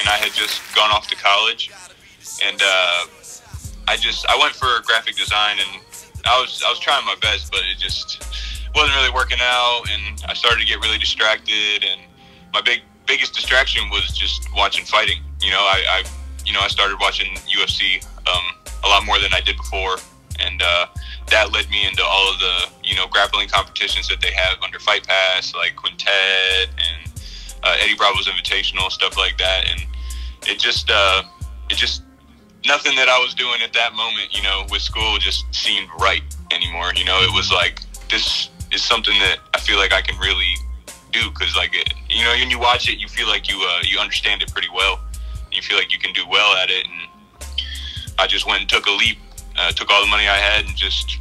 and I had just gone off to college, and I went for graphic design, and I was trying my best, but it just wasn't really working out, and I started to get really distracted, and my biggest distraction was just watching fighting. I started watching UFC a lot more than I did before, and that led me into all of the grappling competitions that they have under Fight Pass, like Quintet and Eddie Bravo's Invitational, stuff like that. And it just nothing that I was doing at that moment, with school just seemed right anymore. It was like, this is something that I feel like I can really do, because when you watch it, you feel like you understand it pretty well. You feel like you can do well at it, and I just went and took a leap, took all the money I had, and just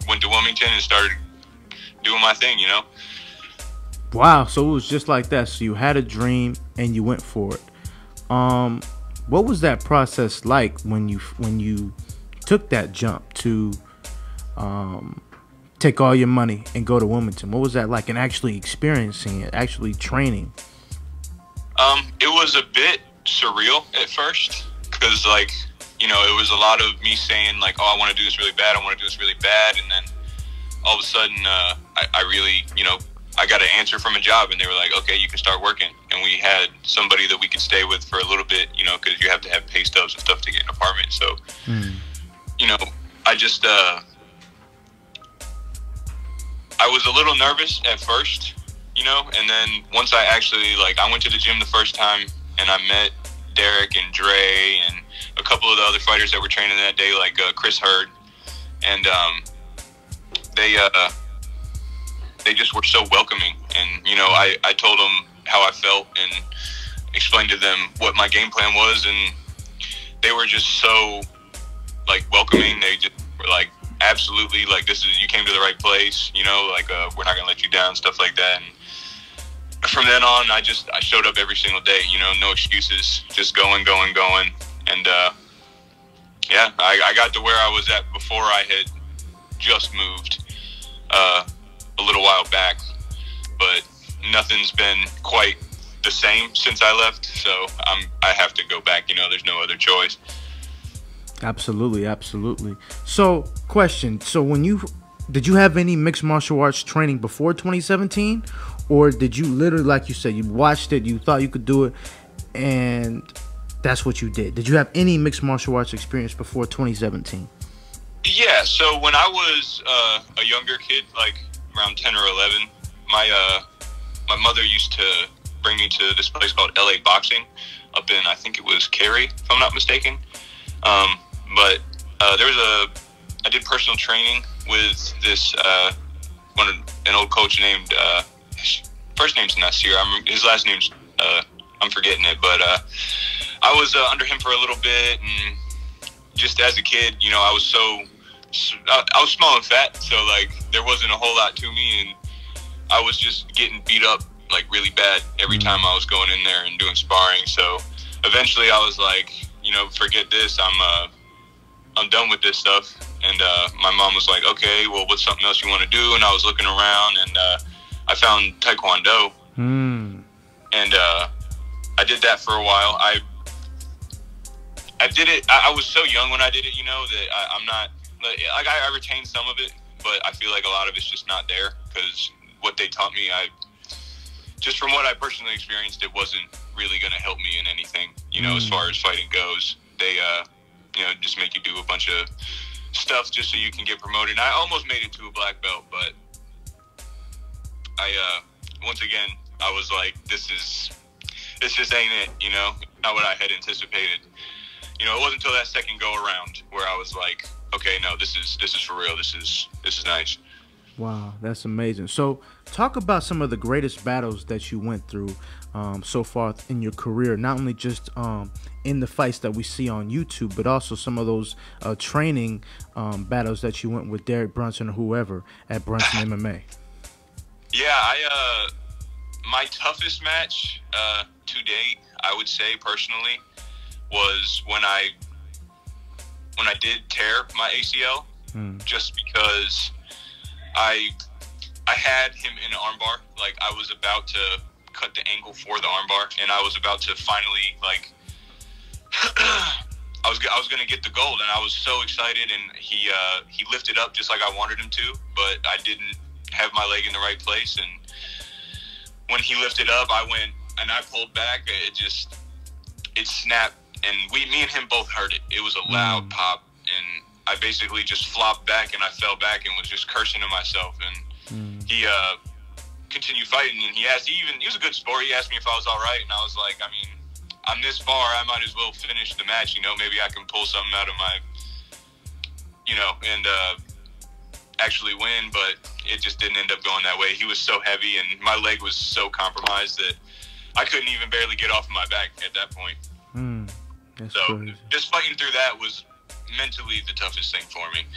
went to Wilmington and started doing my thing. Wow, so it was just like that. So you had a dream and you went for it. What was that process like when you took that jump to take all your money and go to Wilmington? What was that like, and actually experiencing it, actually training? It was a bit surreal at first, because it was a lot of me saying like, oh, I want to do this really bad, and then all of a sudden I really, I got an answer from a job, and they were like, okay, you can start working. And we had somebody that we could stay with for a little bit, because you have to have pay stubs and stuff to get an apartment. So, I just, I was a little nervous at first, and then once I actually, I went to the gym the first time, and I met Derek and Dre and a couple of the other fighters that were training that day, like Chris Hurd, and they just were so welcoming. And I told them how I felt and explained to them what my game plan was, and they were just so welcoming. They just were like, absolutely, you came to the right place, we're not gonna let you down, stuff like that. And from then on, I showed up every single day, no excuses, just going. And yeah, I got to where I was at before I had just moved a little while back, but nothing's been quite the same since I left, so I have to go back. There's no other choice. Absolutely. So, question. So did you have any mixed martial arts training before 2017? Or did you literally, like you said, you watched it, you thought you could do it, and that's what you did? Did you have any mixed martial arts experience before 2017? Yeah, so when I was a younger kid, around 10 or 11, my mother used to bring me to this place called LA Boxing up in, I think it was Cary, if I'm not mistaken. But I did personal training with this an old coach named, his first name's Nasir. His last name's I'm forgetting it, but I was under him for a little bit, and just as a kid, I was I was small and fat, so there wasn't a whole lot to me, and I was just getting beat up really bad every time I was going in there and doing sparring. So eventually, I was like, forget this. I'm done with this stuff. And my mom was like, okay, well, what's something else you want to do? And I was looking around, and I found Taekwondo. And I did that for a while. I did it. I was so young when I did it, that I'm not, I retained some of it, but I feel like a lot of it's just not there, because what they taught me, just from what I personally experienced, it wasn't really going to help me in anything, as far as fighting goes. They, just make you do a bunch of stuff just so you can get promoted. And I almost made it to a black belt, but once again, I was like, this just ain't it, not what I had anticipated. It wasn't until that second go around where I was like, okay, no, this is for real. This is nice. Wow, that's amazing. So talk about some of the greatest battles that you went through so far in your career, not only just in the fights that we see on YouTube, but also some of those training battles that you went with Derek Brunson or whoever at Brunson MMA. Yeah, my toughest match to date, I would say personally, was when I did tear my ACL, just because I had him in an armbar. I was about to cut the angle for the armbar, and I was about to finally I was gonna get the gold, and I was so excited. And he lifted up just like I wanted him to, but I didn't have my leg in the right place. And when he lifted up, I went and I pulled back. It snapped, and me and him both heard it. It was a loud pop, and I basically just flopped back, and I fell back and was just cursing to myself. And he continued fighting, and he was a good sport. He asked me if I was all right, and I was like, I mean, I'm this far, I might as well finish the match, maybe I can pull something out of my, and actually win, but it just didn't end up going that way. He was so heavy, and my leg was so compromised that I couldn't even barely get off of my back at that point. So crazy. Just fighting through that was mentally the toughest thing for me.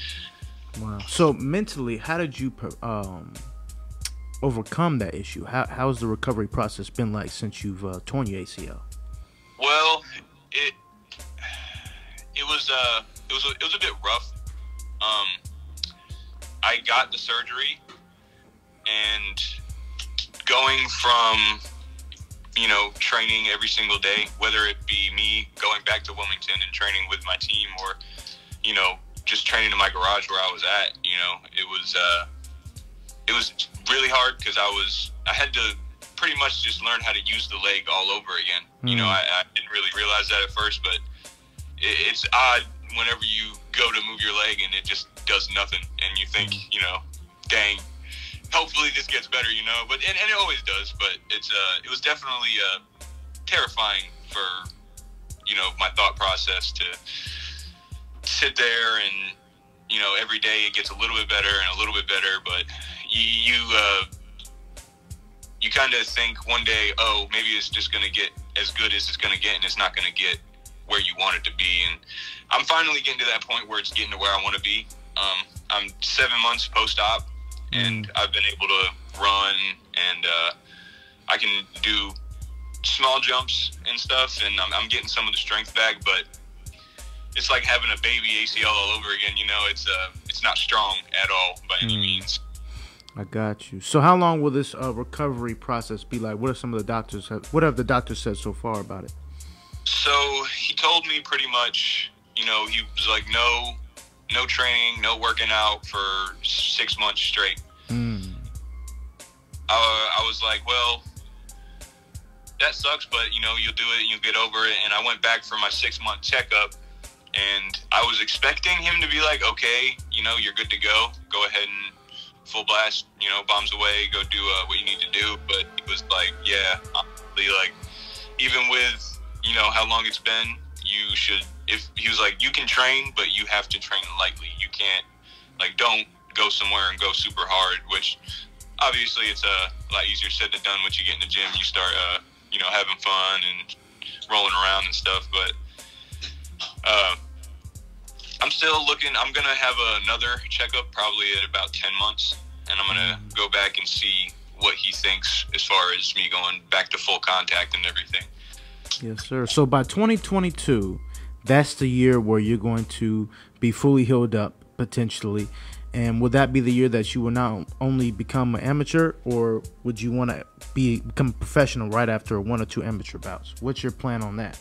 Wow. So mentally, how did you overcome that issue? How's the recovery process been like since you've torn your ACL? Well, it was a bit rough. I got the surgery, and going from training every single day, whether it be me going back to Wilmington and training with my team, or just training in my garage where I was at, it was really hard because I had to pretty much just learn how to use the leg all over again. I didn't really realize that at first, but it's odd whenever you go to move your leg and it just does nothing, and you think, dang, hopefully this gets better, but and it always does, but it was definitely terrifying for my thought process to sit there and every day it gets a little bit better and a little bit better, but you kind of think one day, oh, maybe it's just going to get as good as it's going to get, and it's not going to get where you want it to be. And I'm finally getting to that point where it's getting to where I want to be. I'm 7 months post-op, and I've been able to run, and I can do small jumps and stuff, and I'm getting some of the strength back, but it's like having a baby ACL all over again. It's not strong at all by any means. I got you. So how long will this recovery process be like? What have the doctors said so far about it? So he told me pretty much, he was like, no training, no working out for 6 months straight. I was like, well, that sucks, but you'll do it and you'll get over it. And I went back for my 6-month checkup, and I was expecting him to be like, okay, you're good to go. Go ahead and full blast, bombs away, go do what you need to do. But he was like, yeah, honestly, like, even with, how long it's been, you should, he was like, you can train, but you have to train lightly. You can't, don't go somewhere and go super hard, which obviously it's a lot easier said than done. Once you get in the gym, you start, having fun and rolling around and stuff. But I'm still looking. I'm going to have another checkup probably at about 10 months, and I'm going to go back and see what he thinks as far as me going back to full contact and everything. Yes, sir. So by 2022, that's the year where you're going to be fully healed up, potentially. And would that be the year that you will not only become an amateur, or would you want to become a professional right after 1 or 2 amateur bouts? What's your plan on that?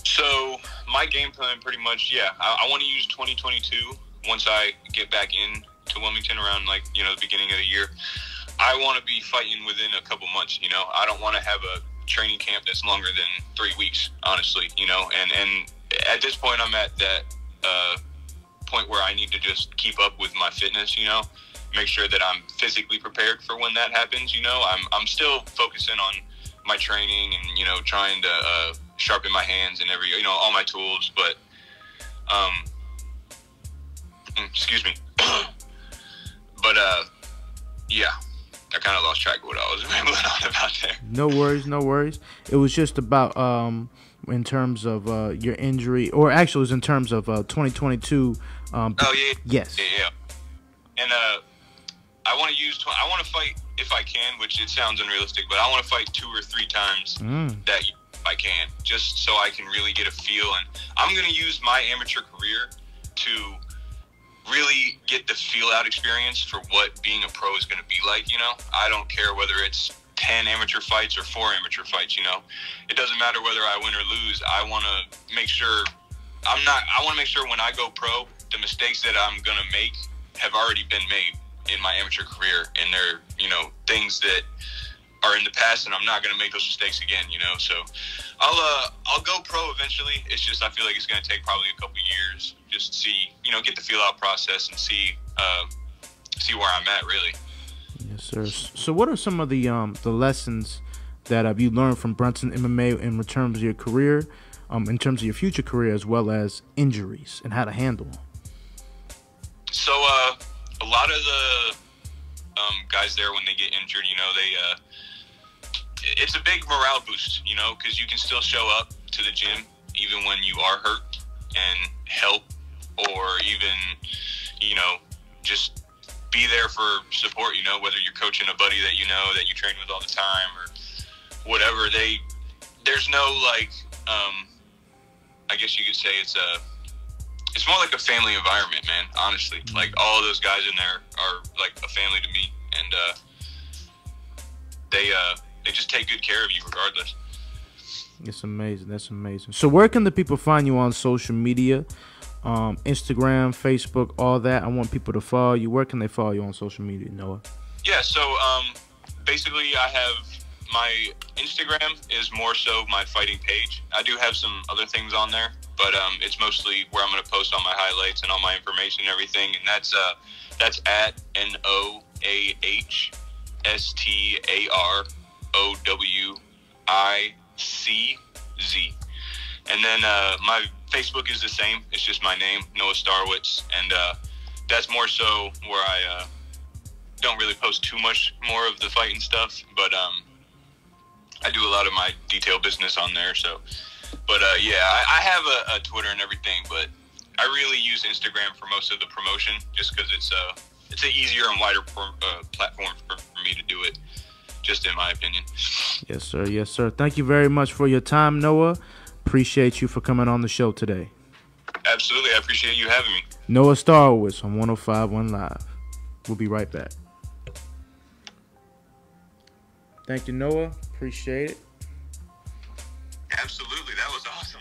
So my game plan pretty much, I want to use 2022 once I get back in to Wilmington around the beginning of the year. I want to be fighting within a couple months. I don't want to have a training camp that's longer than 3 weeks, honestly, and at this point I'm at that point where I need to just keep up with my fitness, make sure that I'm physically prepared for when that happens. I'm still focusing on my training and trying to sharpen my hands and all my tools, but excuse me. But I kind of lost track of what I was rambling on about there. No worries. It was just about in terms of your injury, or actually it was in terms of 2022. Yes. Yeah. And I want to fight if I can, which it sounds unrealistic, but I want to fight 2 or 3 times that year if I can, just so I can really get a feel. And I'm going to use my amateur career to really get the feel out experience for what being a pro is going to be like. I don't care whether it's 10 amateur fights or 4 amateur fights. It doesn't matter whether I win or lose. I want to make sure when I go pro, the mistakes that I'm going to make have already been made in my amateur career, and they're, things that are in the past, and I'm not going to make those mistakes again, so I'll go pro eventually. It's just, I feel like it's going to take probably a couple years just to see, get the feel out process and see where I'm at, really. Yes, sir. So what are some of the lessons that you learned from Brunson MMA in terms of your career, in terms of your future career, as well as injuries and how to handle them? So a lot of the guys there, when they get injured, it's a big morale boost, because you can still show up to the gym even when you are hurt and help, or even, just be there for support, whether you're coaching a buddy that that you train with all the time or whatever. There's no, I guess you could say it's more like a family environment, man, honestly. Like, all of those guys in there are like a family to me, and they just take good care of you regardless. It's amazing. That's amazing. So where can the people find you on social media? Instagram, Facebook, all that. I want people to follow you. Where can they follow you on social media, Noah? Yeah, so basically I have my Instagram is more so my fighting page. I do have some other things on there, but it's mostly where I'm going to post all my highlights and all my information and everything, and that's at NoahStarWicz. And then my Facebook is the same. It's just my name, Noah Starwicz, and that's more so where I don't really post too much more of the fighting stuff, but I do a lot of my detail business on there. So, but yeah, I have a Twitter and everything, but I really use Instagram for most of the promotion, just because it's an easier and wider platform for me to do it, just in my opinion. Yes, sir. Yes, sir. Thank you very much for your time, Noah. Appreciate you for coming on the show today. Absolutely. I appreciate you having me. Noah Starwicz on 105.1 Live. We'll be right back. Thank you, Noah. Appreciate it. Absolutely. That was awesome.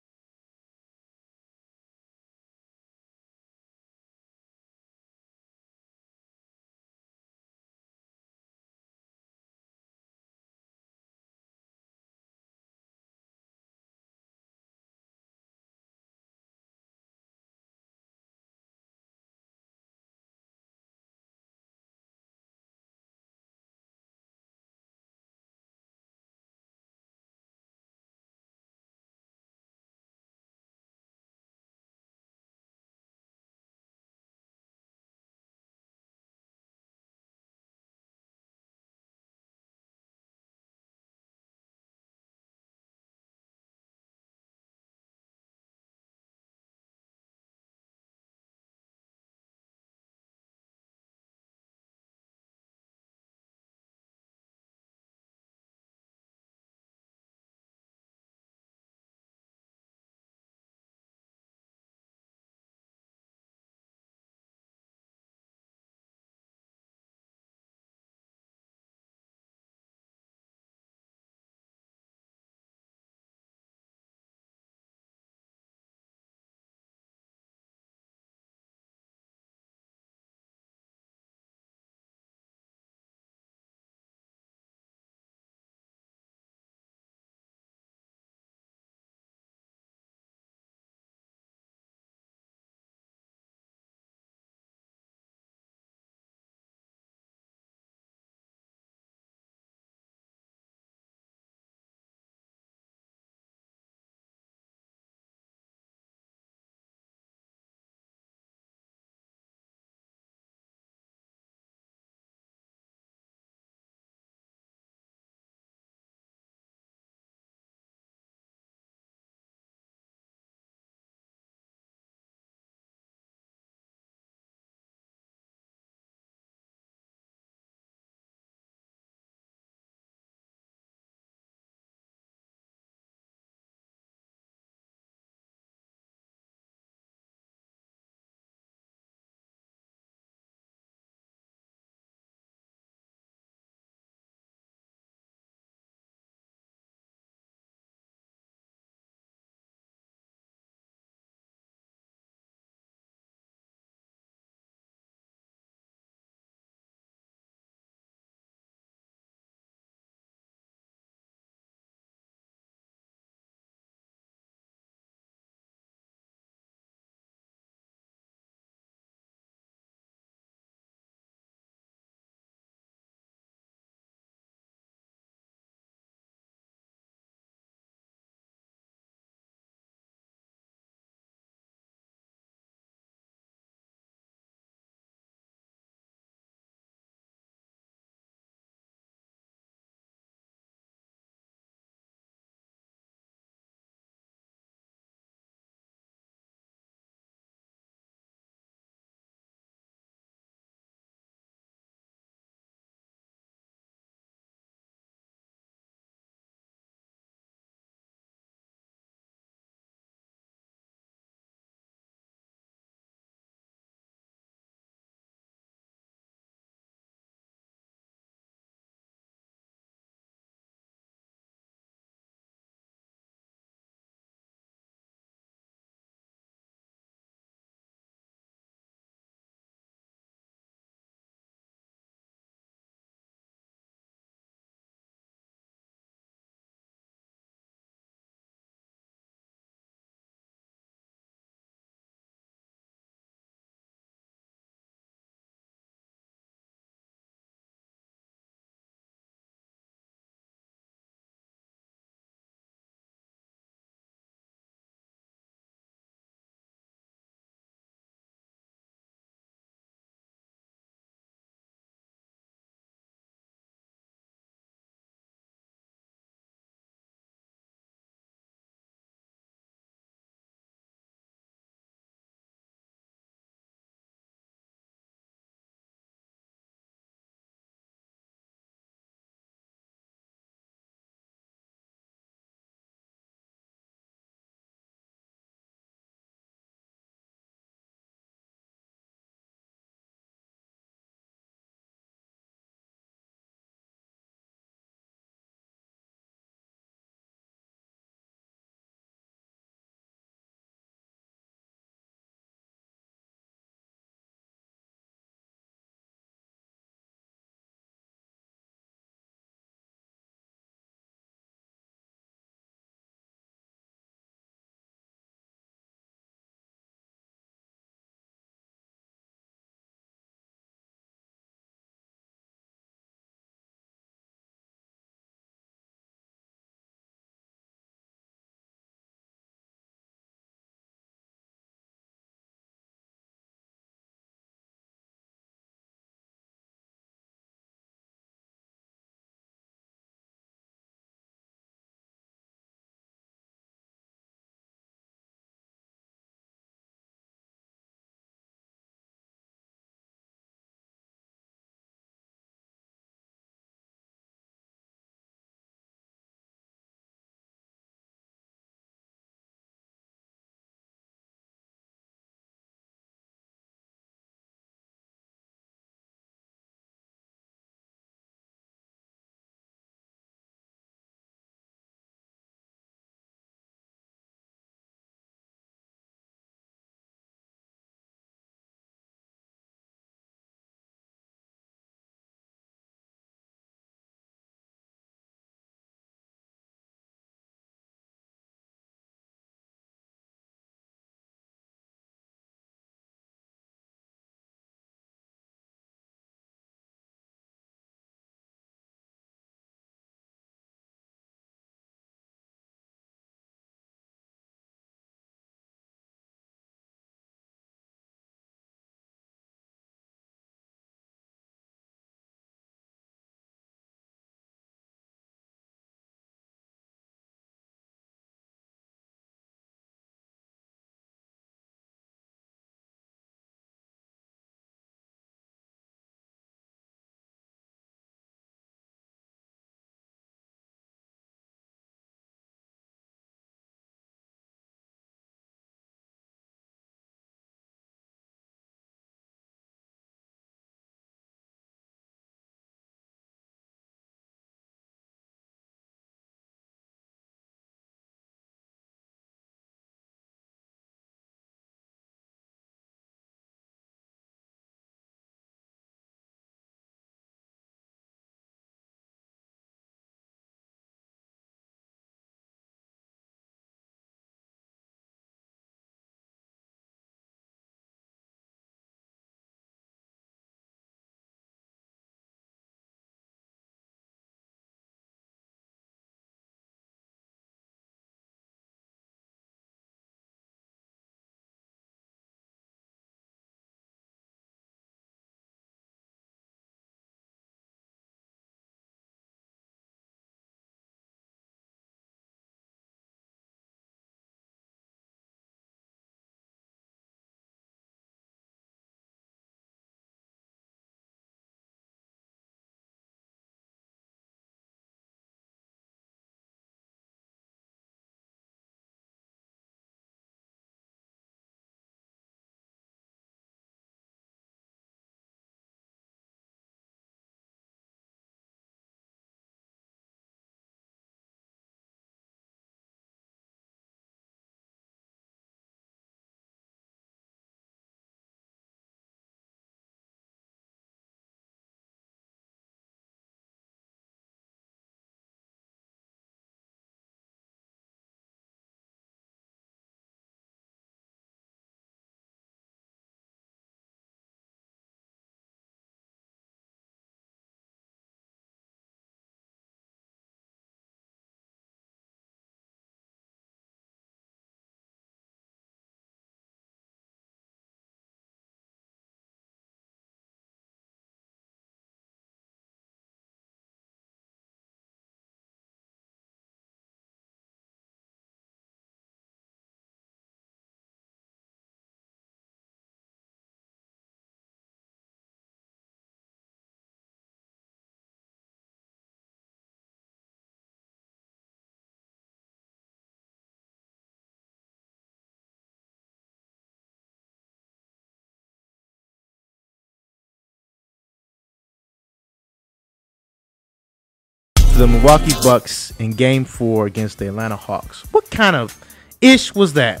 the Milwaukee Bucks in Game 4 against the Atlanta Hawks. What kind of ish was that?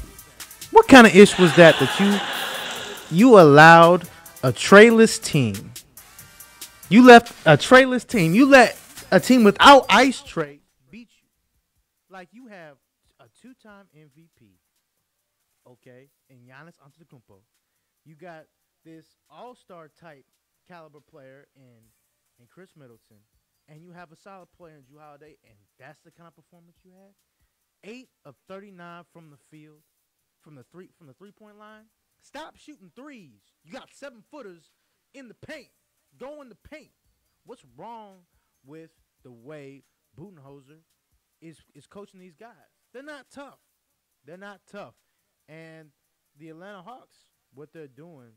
What kind of ish was that you allowed a trayless team? You left a trayless team. You let a team without ice tray beat you. Like you have a two-time MVP, okay, and Giannis Antetokounmpo. You got this all-star type caliber player in Chris Middleton, and you have a solid player in Jrue Holiday, and that's the kind of performance you had. 8 of 39 from the field, from the three-point line. Stop shooting threes. You got 7-footers in the paint. Go in the paint. What's wrong with the way Budenholzer is coaching these guys? They're not tough. They're not tough. And the Atlanta Hawks, what they're doing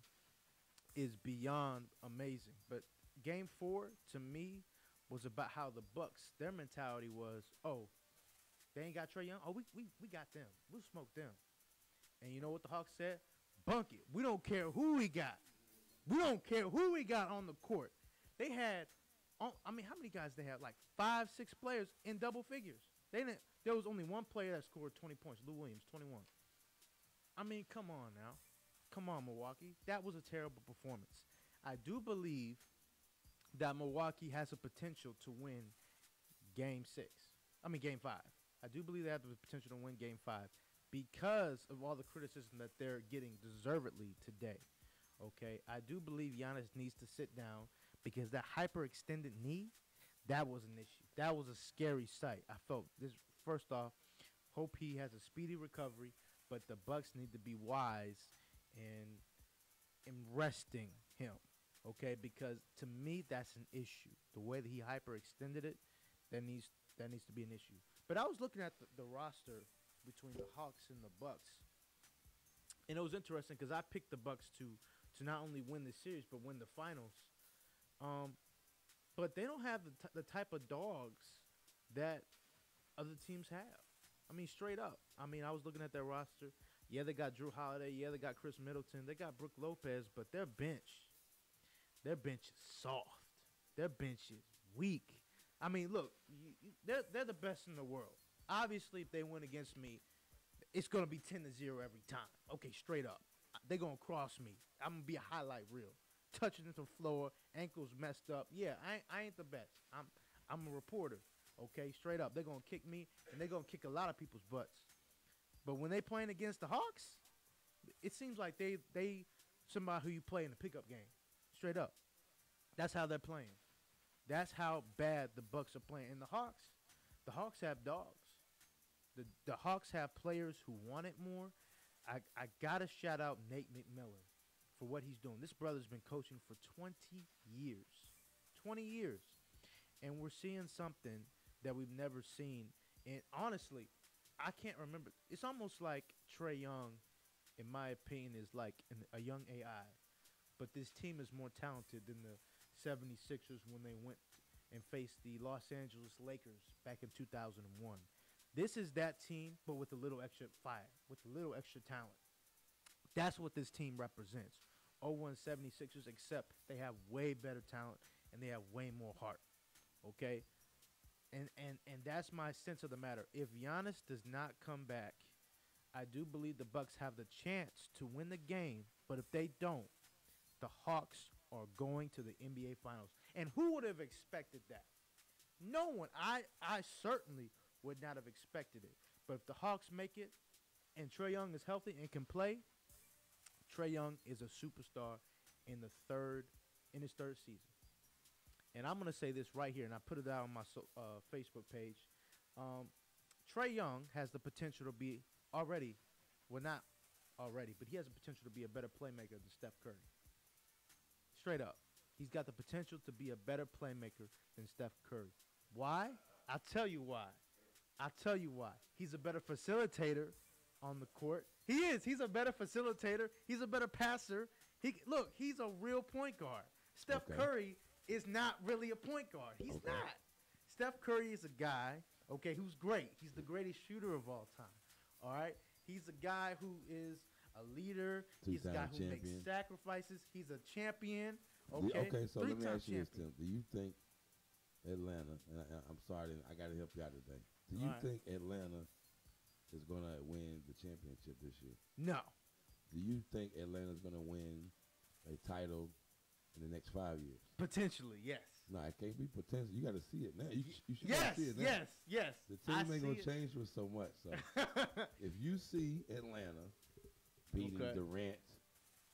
is beyond amazing. But Game 4, to me, was about how the Bucks, their mentality was, oh, they ain't got Trae Young? Oh, we got them. We'll smoke them. And you know what the Hawks said? Bunk it. We don't care who we got. We don't care who we got on the court. They had, I mean, how many guys they had? Like 5, 6 players in double figures. There was only one player that scored 20 points, Lou Williams, 21. I mean, come on now. Come on, Milwaukee. That was a terrible performance. I do believe that Milwaukee has a potential to win Game 5. I do believe they have the potential to win Game 5 because of all the criticism that they're getting deservedly today. Okay, I do believe Giannis needs to sit down because that hyperextended knee, that was an issue. That was a scary sight. I felt this. First off, hope he has a speedy recovery, but the Bucks need to be wise in resting him. Okay, because to me that's an issue. The way that he hyperextended it, that needs to be an issue. But I was looking at the roster between the Hawks and the Bucks, and it was interesting because I picked the Bucks to not only win the series but win the finals. But they don't have the type of dogs that other teams have. I mean, straight up. I mean, I was looking at their roster. Yeah, they got Jrue Holiday. Yeah, they got Chris Middleton. They got Brook Lopez, but their bench is soft. Their bench is weak. I mean, look, they're the best in the world. Obviously, if they win against me, it's going to be 10-0 every time. Okay, straight up. They're going to cross me. I'm going to be a highlight reel. Touching into the floor, ankles messed up. Yeah, I ain't the best. I'm a reporter. Okay, straight up. They're going to kick me, and they're going to kick a lot of people's butts. But when they playing against the Hawks, it seems like they somebody who you play in a pickup game. Straight up. That's how they're playing. That's how bad the Bucks are playing. And the Hawks have dogs. The Hawks have players who want it more. I got to shout out Nate McMillan for what he's doing. This brother's been coaching for 20 years. 20 years. And we're seeing something that we've never seen. And honestly, I can't remember. It's almost like Trae Young, in my opinion, is like a young AI. But this team is more talented than the 76ers when they went and faced the Los Angeles Lakers back in 2001. This is that team, but with a little extra fire, with a little extra talent. That's what this team represents. 0-1 76ers, except they have way better talent and they have way more heart. Okay? And that's my sense of the matter. If Giannis does not come back, I do believe the Bucks have the chance to win the game. But if they don't, the Hawks are going to the NBA Finals. And who would have expected that? No one. I certainly would not have expected it. But if the Hawks make it and Trae Young is healthy and can play, Trae Young is a superstar in his third season. And I'm going to say this right here, and I put it out on my Facebook page. Trae Young has the potential to be not already, but he has the potential to be a better playmaker than Steph Curry. Straight up. He's got the potential to be a better playmaker than Steph Curry. Why? I'll tell you why. He's a better facilitator on the court. He is. He's a better facilitator. He's a better passer. He's a real point guard. Steph Curry is not really a point guard. He's not. Steph Curry is a guy, who's great. He's the greatest shooter of all time. All right? He's a guy who is a leader. He's a guy who makes sacrifices. He's a champion. Okay, so let me ask you this, Tim. Do you think Atlanta, and I'm sorry, I got to help you out today. Do you think Atlanta is going to win the championship this year? No. Do you think Atlanta is going to win a title in the next 5 years? Potentially, yes. No, it can't be potential. You got to see it now. You should yes, see it now. yes. The team ain't going to change for so much. So if you see Atlanta beating Durant,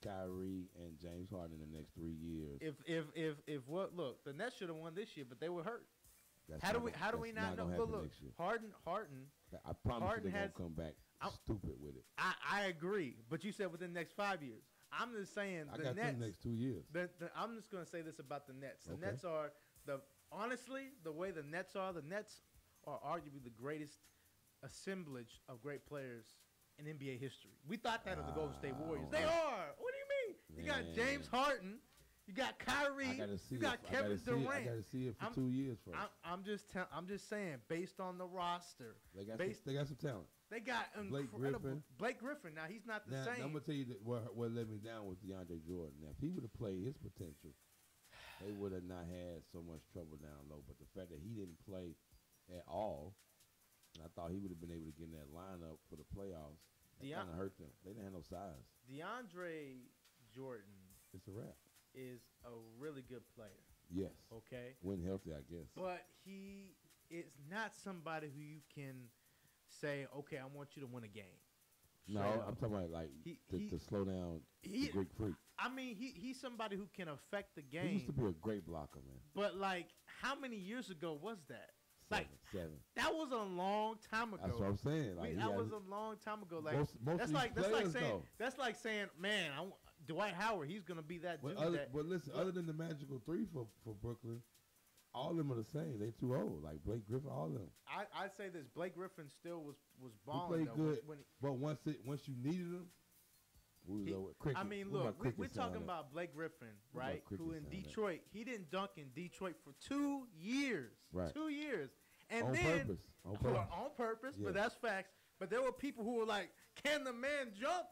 Kyrie, and James Harden in the next 3 years. If what look, the Nets should have won this year, but they were hurt. How do we not know? But look, Harden. I promise you they're gonna come back stupid with it. I agree, but you said within the next 5 years. I'm just saying I got Nets, the next 2 years. I'm just gonna say this about the Nets. The Nets are honestly the way the Nets are arguably the greatest assemblage of great players in NBA history. We thought that of the Golden State Warriors. They are. What do you mean? You got James Harden. You got Kyrie. You got Kevin Durant. I got to see it for 2 years first. I'm just saying, based on the roster, they got some talent. They got incredible Blake Griffin. Now he's not the same. I'm gonna tell you that what let me down was DeAndre Jordan. Now if he would have played his potential, they would have not had so much trouble down low. But the fact that he didn't play at all, and I thought he would have been able to get in that lineup for the playoffs. That kind of hurt them. They didn't have no size. DeAndre Jordan. It's a wrap. Is a really good player. Yes. Okay. When healthy, I guess. But he is not somebody who you can say, okay, I want you to win a game. No, I'm talking about like to slow down the Greek Freak. I mean, he's somebody who can affect the game. He used to be a great blocker, man. But like, how many years ago was that? Seven. That was a long time ago. That's what I'm saying. Like, that was a long time ago. Like most that's like saying, man, Dwight Howard, he's gonna be that dude. But listen, other than the magical three for Brooklyn, all of them are the same. They too old. Like Blake Griffin, all of them. I'd say this. Blake Griffin still was balling. He played good, but once you needed him, I mean, look, we're talking about Blake Griffin, right? Who in Detroit, he didn't dunk in Detroit for 2 years. Right. 2 years. And on purpose, yeah. But that's facts. But there were people who were like, can the man jump?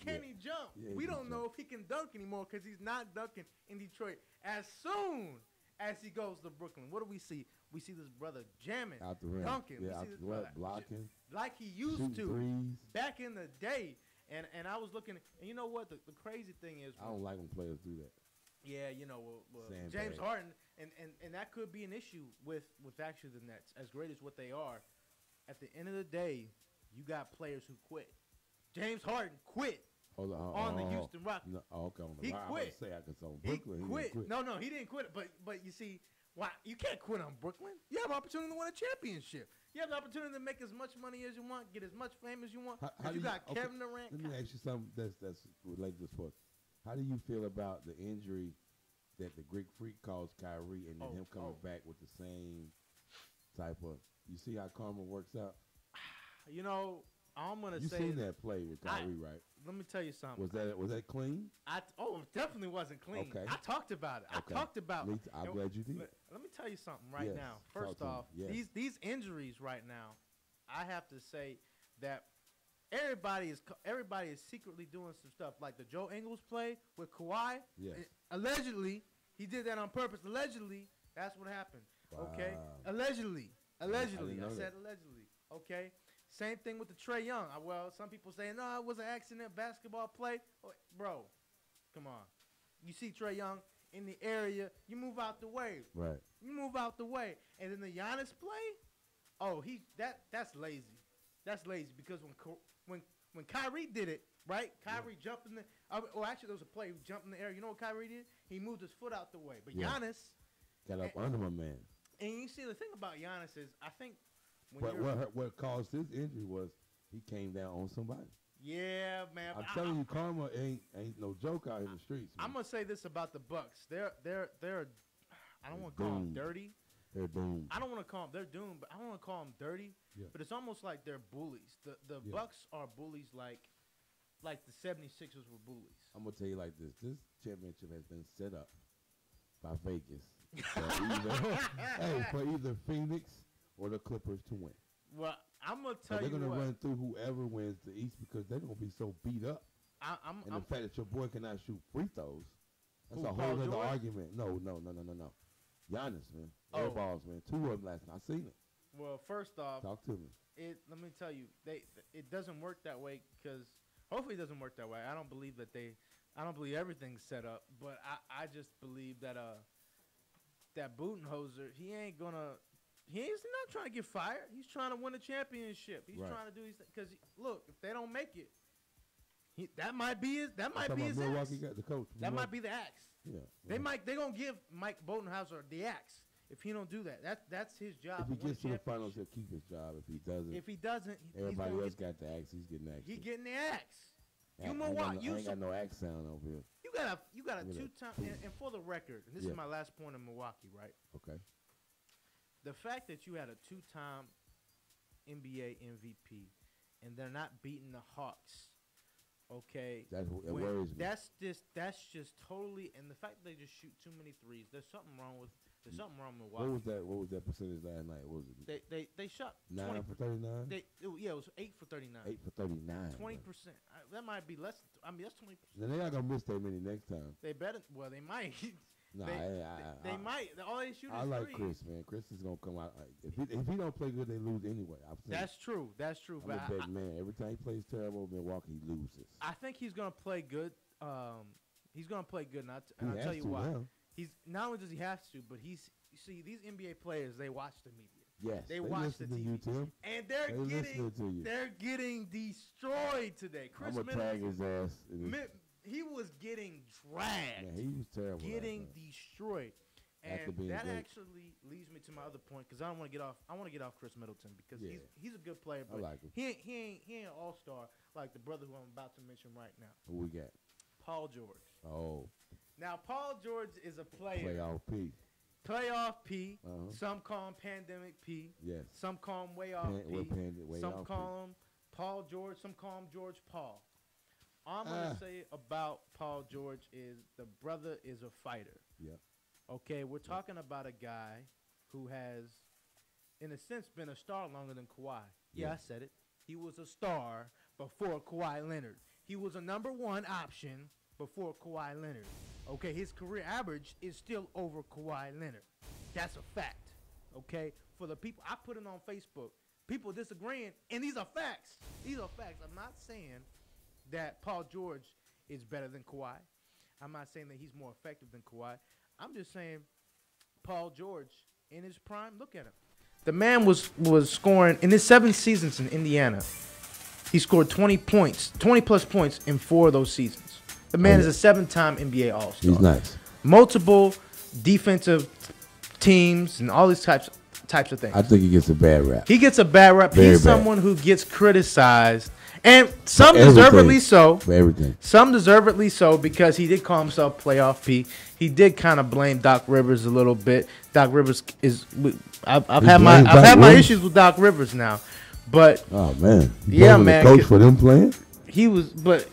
Can he jump? Yeah, we don't know if he can dunk anymore because he's not dunking in Detroit. As soon as he goes to Brooklyn, what do we see? We see this brother jamming, out the rim. Dunking. Yeah, we see this brother blocking. Like he used to threes. Back in the day. And I was looking, and you know what? The crazy thing is, I don't like when players do that. Yeah, you know, James Harden, and that could be an issue with actually the Nets, as great as what they are. At the end of the day, you got players who quit. James Harden quit on the Houston Rockets. No, okay, he quit. He quit. No, he didn't quit. But you see, why you can't quit on Brooklyn? You have an opportunity to win a championship. You have the opportunity to make as much money as you want, get as much fame as you want. You got Kevin Durant. Let me ask you something that's related to sports. How do you feel about the injury that the Greek Freak caused Kyrie and then him coming back with the same type of? You see how karma works out? You know, I'm gonna you say seen that play with Kyrie, right? Let me tell you something. Was that clean? It definitely wasn't clean. Okay. I talked about it. Okay. I'm glad you did. Let me tell you something right now. First off, these injuries right now, I have to say that everybody is secretly doing some stuff like the Joe Ingles play with Kawhi. Yes. Allegedly, he did that on purpose. Allegedly, that's what happened. Wow. Okay. Allegedly. I said allegedly. Okay. Same thing with the Trae Young. Well, some people saying, no, it was an accident basketball play. Oh, bro, come on. You see Trae Young in the area, you move out the way. Right. You move out the way. And then the Giannis play, that's lazy. That's lazy because when Kyrie did it, right? Kyrie jumped in the actually there was a play, he jumped in the air. You know what Kyrie did? He moved his foot out the way. But Giannis got up under my man. And you see the thing about Giannis is I think what caused his injury was he came down on somebody. Yeah, man. I'm telling you, karma ain't no joke out in the streets. Man. I'm gonna say this about the Bucks. They're I don't want to call them dirty. They're doomed. I don't want to call them they're doomed, but I don't want to call them dirty. Yeah. But it's almost like they're bullies. The Bucks are bullies like the 76ers were bullies. I'm gonna tell you like this. This championship has been set up by Vegas for either Phoenix or the Clippers to win. Well, I'm gonna tell you they're gonna run through whoever wins the East because they're gonna be so beat up. And the fact that your boy cannot shoot free throws, that's a whole other argument. No. Giannis, man. Oh. Air balls, man. 2 of them last night. I seen it. Well, first off, Talk to me. let me tell you, it doesn't work that way because hopefully it doesn't work that way. I don't believe everything's set up, but I just believe that that Budenholzer, he's not trying to get fired. He's trying to win a championship. He's trying to do these things because look, if they don't make it, that might be his Milwaukee axe. got the coach. That might be the axe. Yeah. They're gonna give Mike Budenholzer the axe if he don't do that. That's his job. If he gets to the finals, he'll keep his job. If he doesn't, everybody else got the axe. He's getting the axe. He's getting the axe. I ain't got no axe sound over here. You got a 2-time, and for the record, and this is my last point in Milwaukee, right? Okay. The fact that you had a 2-time NBA MVP and they're not beating the Hawks, okay? That worries me. That's just totally, and the fact that they just shoot too many threes. There's something wrong with Milwaukee. What was that percentage last night? What was it? They shot 9 for 39. it was 8 for 39. 8 for 39. 20%. That might be less. That's 20%. Then they're not gonna miss that many next time. They better. Well, they might. Nah, they might. All they shoot is I like three. Chris, man. Chris is gonna come out. If he don't play good, they lose anyway. That's true. That's true. I'm a big man. Every time he plays terrible, Milwaukee loses. I think he's gonna play good. He's gonna play good, and I'll tell you why. Now. He's not only does he have to, but you see these NBA players. They watch the media. Yes, they watch the listen TV, to you, Tim. and they're getting destroyed today. Chris I'm gonna tag his ass. He was getting dragged. Man, he was terrible. Getting destroyed. And that actually leads me to my other point because I want to get off Chris Middleton because he's a good player, but I like him. He ain't an all-star like the brother who I'm about to mention right now. Who we got? Paul George. Oh. Now Paul George is a player. Playoff P. Playoff P. Some call him Pandemic P. Yes. Some call him Way Off P. Some call him Paul George. Some call him George Paul. All I'm going to say about Paul George is the brother is a fighter. Yeah. Okay, we're talking about a guy who has, in a sense, been a star longer than Kawhi. Yeah, I said it. He was a star before Kawhi Leonard. He was a number 1 option before Kawhi Leonard. Okay, his career average is still over Kawhi Leonard. That's a fact. Okay, for the people, I put it on Facebook. People disagreeing, and these are facts. These are facts. I'm not saying that Paul George is better than Kawhi. I'm not saying that he's more effective than Kawhi. I'm just saying Paul George in his prime, look at him. The man was scoring in his 7 seasons in Indiana. He scored 20 plus points in 4 of those seasons. The man is a 7-time NBA All-Star. He's nice. Multiple defensive teams and all these types of things. I think he gets a bad rap. He gets a bad rap. Very He's bad. Someone who gets criticized. And some deservedly so. For everything. Some deservedly so because he did call himself Playoff P. He did kind of blame Doc Rivers a little bit. Doc Rivers is. I've had my issues with Doc Rivers now, but oh man, yeah, man. The coach for them playing. He was, but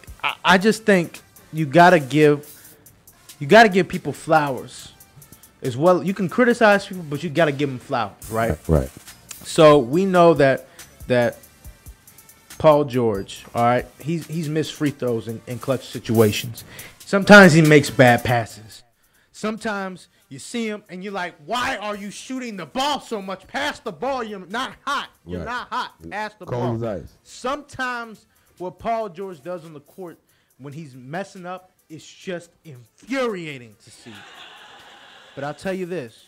I just think you gotta give people flowers as well. You can criticize people, but you gotta give them flowers, right? Right. So we know that Paul George, all right, he's missed free throws in clutch situations. Sometimes he makes bad passes. Sometimes you see him and you're like, why are you shooting the ball so much? Pass the ball. You're not hot. You're not hot. Pass the ball. Cold as ice. Sometimes what Paul George does on the court when he's messing up is just infuriating to see. But I'll tell you this.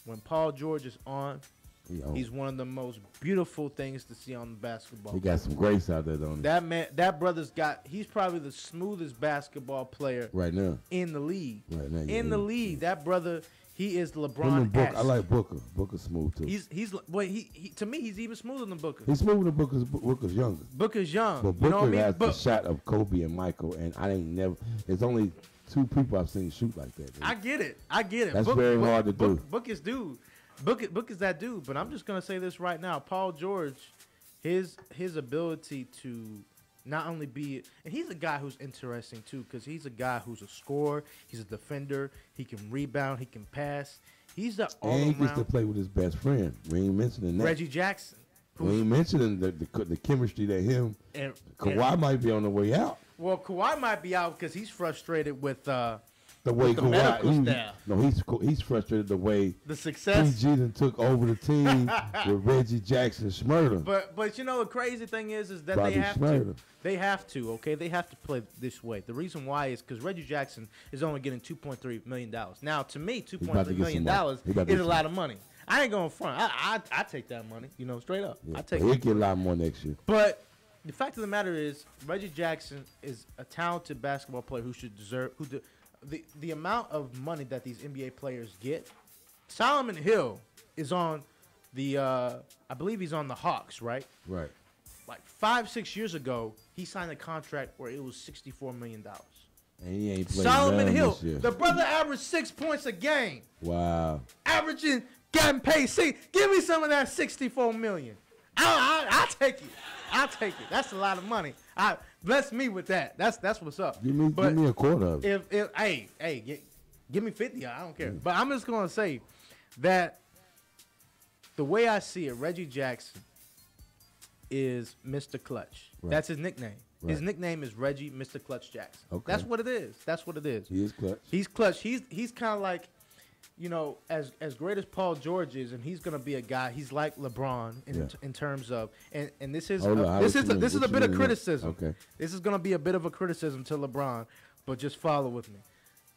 When Paul George is on, he's one of the most beautiful things to see on the basketball court. He got some grace out there, don't he? That man, that brother's he's probably the smoothest basketball player right now in the league. Right now, in the league, that brother, he is LeBron. I like Booker. Booker's smooth too. He to me, he's even smoother than Booker. He's smoother than Booker's. Booker's younger. Booker's young. But Booker has the shot of Kobe and Michael, and I ain't never. There's only 2 people I've seen shoot like that. Dude. I get it. That's very hard to do. Booker's dude. Book is that dude, but I'm just gonna say this right now. Paul George, his ability to not only be, and he's a guy who's interesting too, because he's a guy who's a scorer, he's a defender, he can rebound, he can pass. He's the all around. And he gets to play with his best friend. We ain't mentioning that. Reggie Jackson. We ain't mentioning the chemistry that him and Kawhi might be on the way out. Well, Kawhi might be out because he's frustrated with The way with the Kawhi, medical staff. No, he's frustrated the way The success. PG done took over the team with Reggie Jackson, Schmurder. But you know the crazy thing is that Bobby they have Schmurder. to. They have to. Okay, they have to play this way. The reason why is because Reggie Jackson is only getting $2.3 million. Now, to me, $2.3 million is a lot of money. I ain't going front. I take that money. You know, straight up. Yeah, I take. He'll get a lot more next year. But the fact of the matter is, Reggie Jackson is a talented basketball player who should deserve the amount of money that these NBA players get. Solomon Hill is on the I believe he's on the Hawks, right? Right. Like 5-6 years ago, he signed a contract where it was $64 million. And he ain't played Solomon none Hill, this year. the brother averaged 6 points a game, Wow. getting paid. See, give me some of that $64 million. I'll take it. I'll take it. That's a lot of money. Bless me with that. That's what's up. Give me a quarter of it. If give me 50. I don't care. But I'm just gonna say that the way I see it, Reggie Jackson is Mr. Clutch. Right. That's his nickname. Right. His nickname is Reggie Mr. Clutch Jackson. Okay. That's what it is. That's what it is. He is clutch. He's clutch. He's kind of like, you know, as great as Paul George is, and he's gonna be a guy. He's like LeBron in terms of, and this is this is a bit of criticism. Okay. This is gonna be a bit of a criticism to LeBron, but just follow with me.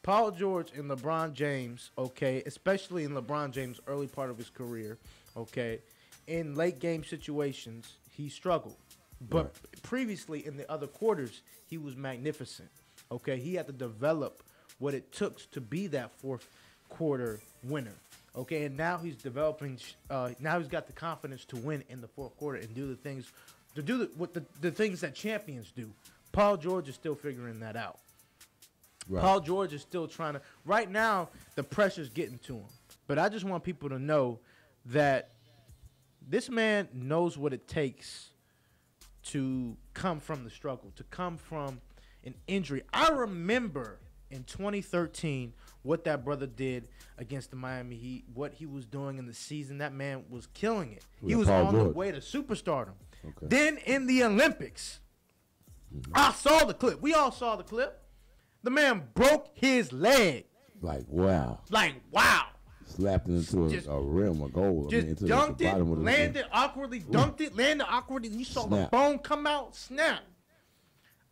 Paul George and LeBron James, okay, especially in LeBron James' early part of his career, okay, in late game situations he struggled, but previously in the other quarters he was magnificent. Okay, he had to develop what it took to be that fourth quarter winner. Okay, and now he's developing. Now he's got the confidence to win in the fourth quarter and do the things, the things that champions do. Paul George is still figuring that out. Right. Paul George is still trying to. Right now, the pressure's getting to him. But I just want people to know that this man knows what it takes to come from the struggle, to come from an injury. I remember in 2013 what that brother did against the Miami Heat, what he was doing in the season. That man was killing it. He was Paul on the George. way to superstardom. Okay. Then in the Olympics, I saw the clip. We all saw the clip. The man broke his leg. Like, wow. Slapped it into a rim, a goal. Just into dunked the it, bottom of the landed awkwardly, dunked it, landed awkwardly, and you saw Snap. the bone come out, snap.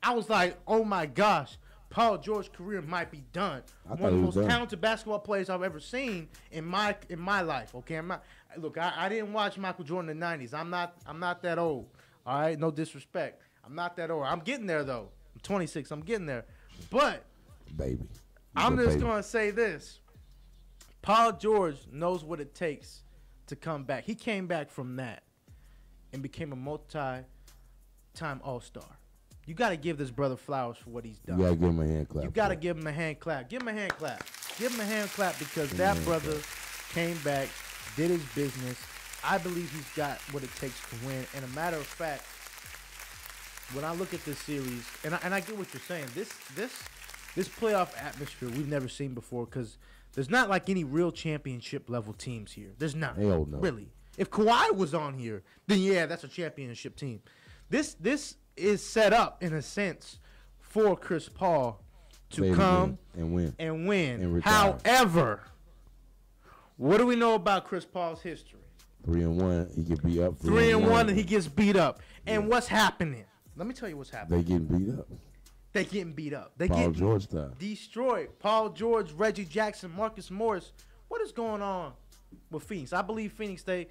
I was like, oh my gosh, Paul George's career might be done. I One thought of he the was most done. talented basketball players I've ever seen in my life. Okay, look, I didn't watch Michael Jordan in the '90s. I'm not that old. All right, no disrespect. I'm not that old. I'm getting there though. I'm 26. I'm getting there, but baby. I'm He's a just baby. gonna say this. Paul George knows what it takes to come back. He came back from that and became a multi-time All-Star. You got to give this brother flowers for what he's done. You gotta give him a hand clap. You got to give him a hand clap. Give him a hand clap. Give him a hand clap because that brother came back, did his business. I believe he's got what it takes to win. And a matter of fact, when I look at this series, and I get what you're saying, this playoff atmosphere we've never seen before because there's not like any real championship level teams here. There's not. Hell no. Really. If Kawhi was on here, then yeah, that's a championship team. This is set up in a sense for Chris Paul to Play come and win. and win. And retire. However, what do we know about Chris Paul's history? 3-1, he could be up. 3-1 and he gets beat up. And what's happening? Let me tell you what's happening. They getting beat up. They getting beat up. They Paul getting George style. destroyed. Paul George, Reggie Jackson, Marcus Morris. What is going on with Phoenix? I believe Phoenix. They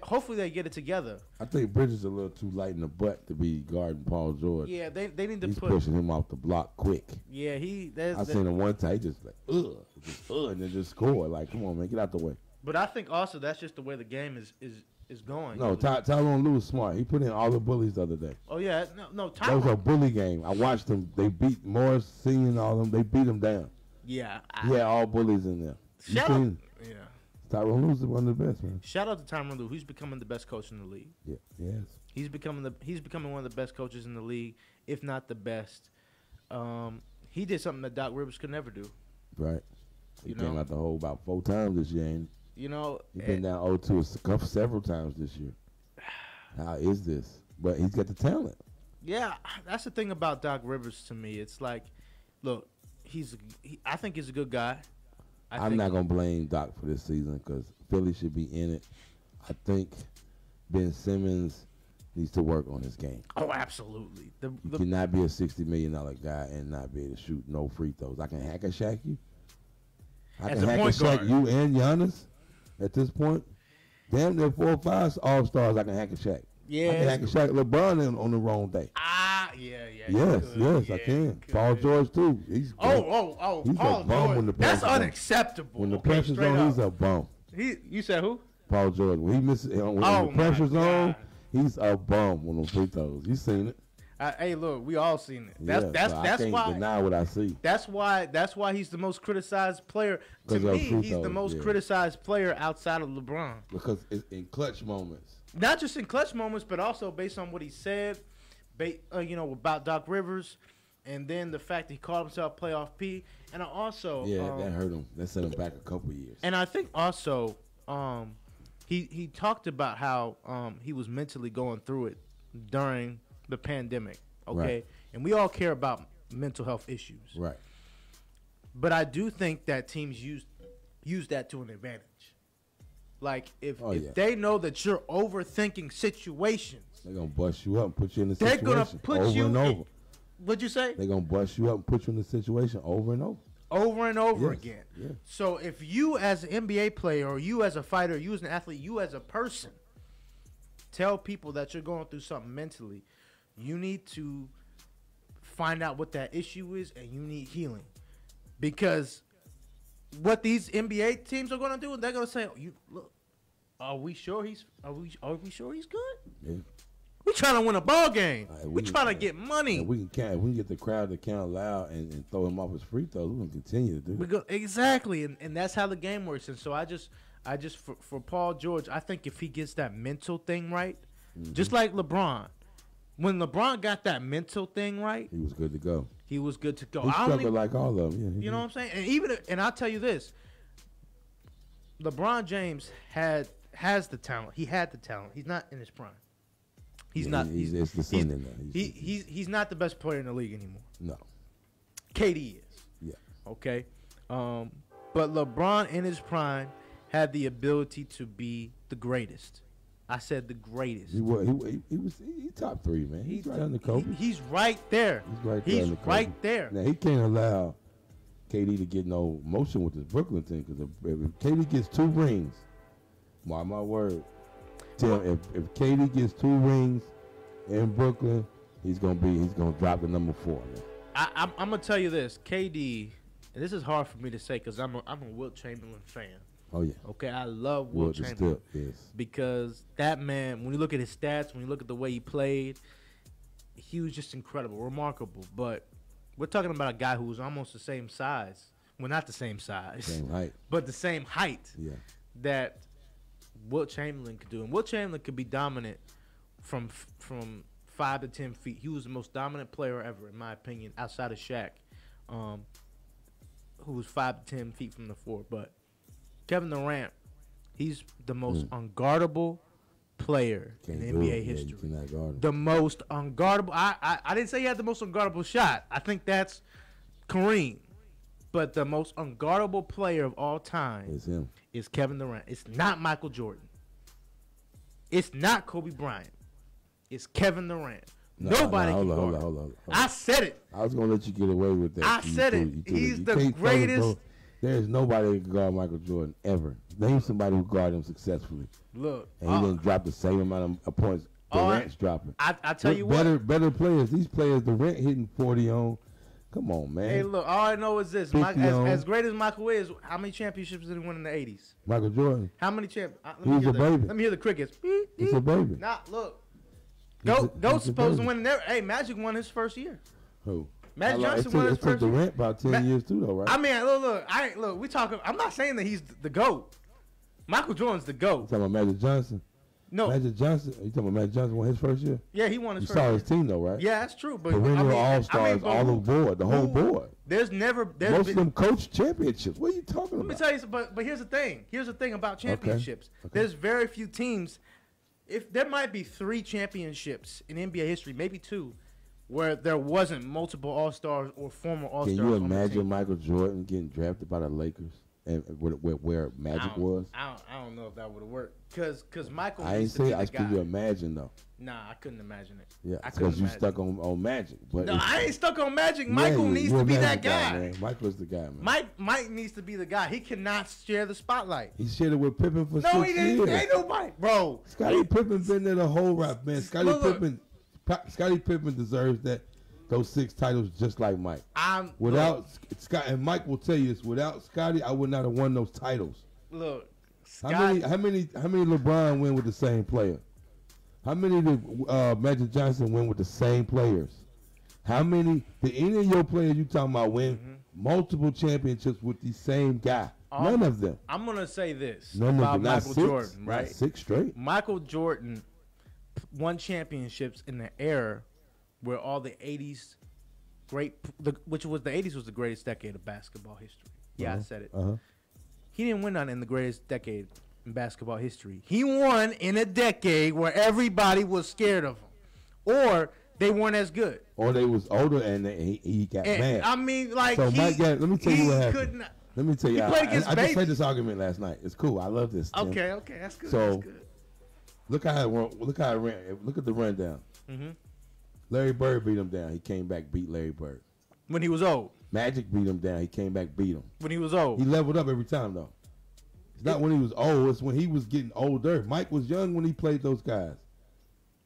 hopefully they get it together. I think Bridges a little too light in the butt to be guarding Paul George. Yeah, they need to He's put. pushing him off the block quick. Yeah, I seen him one time. He just like and then just score. Like, come on, man, get out the way. But I think also that's just the way the game is going. No, Tyronn Lue was smart. He put in all the bullies the other day. Oh yeah, no. That was a Tyronn. bully game. I watched them. They beat Morris, Senior, and all them. They beat him down. Yeah. He had all bullies in there. Shout out. Yeah. Tyronn Lue's one of the best, man. Shout out to Tyronn Lue. He's becoming the best coach in the league. Yeah, yes. He's becoming one of the best coaches in the league, if not the best. He did something that Doc Rivers could never do. Right. He You came know? out the hole about 4 times this year. And You know, he's been down 0-2 several times this year. How is this? But he's got the talent. yeah, that's the thing about Doc Rivers to me. It's like, look, I think he's a good guy. I'm not gonna blame Doc for this season because Philly should be in it. I think Ben Simmons needs to work on his game. Oh, absolutely. You cannot be a $60 million guy and not be able to shoot no free throws. I can hack a Shaq you. I As can a hack a point Shaq guard. you and Giannis at this point. Damn near 4 or 5 all-stars I can hack a Shaq. Yeah. I can hack a Shaq LeBron on the wrong day. Yeah. Yes, you could. I can. you could. Paul George too. He's Oh, He's Paul a bum George. when the That's pressure's on. unacceptable. When the Okay, pressure's straight on, up. he's a bum. You said who? Paul George. When he misses, when Oh, the pressure's my on, God. he's a bum when the free throws. You seen it? Hey, look, we all seen it. Yeah, That's so I can't why. deny what I see. That's why he's the most criticized player. To 'Cause of me, free he's the throws, most yeah. criticized player outside of LeBron. Because it's in clutch moments. Not just in clutch moments, but also based on what he said, about Doc Rivers, and then the fact that he called himself Playoff P. And I also, Yeah, that hurt him. That set him back a couple years. and I think also, he talked about how he was mentally going through it during the pandemic. Okay, Right. and we all care about mental health issues. Right. But I do think that teams use that to an advantage. Like if yeah. they know that you're overthinking situations, They're going to bust you up and put you in the they're situation gonna put over you and in, over. what'd you say? They're going to bust you up and put you in the situation over and over. Over and over Yes, again. yeah. So if you as an NBA player or you as a fighter, you as an athlete, you as a person, tell people that you're going through something mentally, you need to find out what that issue is and you need healing. Because what these NBA teams are going to do, they're going to say, look, are we sure he's good? Yeah. We trying to win a ball game. All right, we trying to get money. If we can get the crowd to count loud and throw him off his free throws, we're going to continue to do it. Exactly, and that's how the game works. And so I just for Paul George, I think if he gets that mental thing right, just like LeBron, when LeBron got that mental thing right, He was good to go. he was good to go. He struggled like all of them. Yeah, you know what I'm saying? And I'll tell you this, LeBron James has the talent. He had the talent. He's not in his prime. He's not. It's descending now. He's not the best player in the league anymore. No. KD is. Yeah. Okay. But LeBron in his prime had the ability to be the greatest. I said the greatest. He was top 3, man. He's right under Kobe. He's right there. He's right there. He's under Kobe. right there. Now he can't allow KD to get no motion with this Brooklyn team because if KD gets 2 rings, mark my word. Tell him if KD gets 2 rings in Brooklyn, he's gonna drop the number 4. Man. I'm gonna tell you this, KD. And this is hard for me to say because I'm a Wilt Chamberlain fan. Oh yeah. Okay, I love Wilt Chamberlain yes. because that man, when you look at his stats, when you look at the way he played, he was just incredible, remarkable. But we're talking about a guy who was almost the same size. Well, not the same size, Same height. but the same height Yeah. that Wilt Chamberlain could do. And Wilt Chamberlain could be dominant from 5 to 10 feet. He was the most dominant player ever, in my opinion, outside of Shaq, who was 5 to 10 feet from the floor. But Kevin Durant, he's the most unguardable player in NBA history. You cannot guard him. The most unguardable. I didn't say he had the most unguardable shot. I think that's Kareem. But the most unguardable player of all time It's him. is Kevin Durant. It's not Michael Jordan. It's not Kobe Bryant. It's Kevin Durant. Nobody can guard him. Hold on. I said it. I was gonna let you get away with that. I said it. He's the greatest. There is nobody that can guard Michael Jordan ever. Name somebody who guarded him successfully, Look, and he didn't drop the same amount of points Durant's dropping. I tell you what. Better players. These players, Durant hitting 40 on. Come on, man. Hey, look, all I know is this. 50 on. As great as Michael is, how many championships did he win in the 80s? Michael Jordan. How many champ? He's a baby. Let me hear the crickets. He's a baby. Nah, look. He's Goat's a supposed to baby. win there. Hey, Magic won his first year. Who? Magic Johnson won his It took first year. Durant about 10 years too, though, right? I mean, look. We talking. I'm not saying that he's the GOAT. Michael Jordan's the You GOAT. talking about Magic Johnson? No. Magic Johnson? You talking about Magic Johnson won his first year? Yeah, he won his You first saw year. his team, though, right? Yeah, that's true. But Perennial All-Stars, but all aboard, the whole board. There's Most of them coach championships. What are you talking Let me about? tell you, but here's the thing. Here's the thing about championships. Okay. There's very few teams. If there might be 3 championships in NBA history, maybe 2, where there wasn't multiple All-Stars or former All-Stars. Can you on the imagine team. Michael Jordan getting drafted by the Lakers and where Magic was? I don't know if that would have worked. Cause Michael. I ain't used to say be I the can guy. you imagine though. Nah, I couldn't imagine it. Yeah, I couldn't because you imagine stuck on Magic. But No, I ain't stuck on Magic. Yeah, Michael you- needs you're to a be that Magic guy. man. Michael's the guy, man. Mike needs to be the guy. He cannot share the spotlight. He shared it with Pippen for No, 6 he didn't. years. Ain't nobody, bro. Scottie Pippen been there the whole rap, man. Look. Scottie Pippen deserves those 6 titles just like Mike. Without Scott, and Mike will tell you this. Without Scottie, I would not have won those titles. Look, How many LeBron win with the same player? How many did Magic Johnson win with the same players? How many did any of your players you talking about win multiple championships with the same guy? None of them. I'm gonna say this None about of them. Not Michael 6, Jordan, right? Not 6 straight. Michael Jordan won championships in the era where all the '80s which was the '80s was the greatest decade of basketball history. Yeah, I said it. He didn't win none in the greatest decade in basketball history. He won in a decade where everybody was scared of him, or they weren't as good, Or they was older and he got mad. I mean, like, So Mike got. Let me tell you what happened. Let me tell you. He played against I just Bates. played this argument last night. It's cool. I love this. Tim. Okay, that's good. So- that's good. Look how it ran. Look at the rundown. Larry Bird beat him down. He came back, beat Larry Bird. When he was old. Magic beat him down. He came back, beat him. When he was old. He leveled up every time though. It's not when he was old. It's when he was getting older. Mike was young when he played those guys.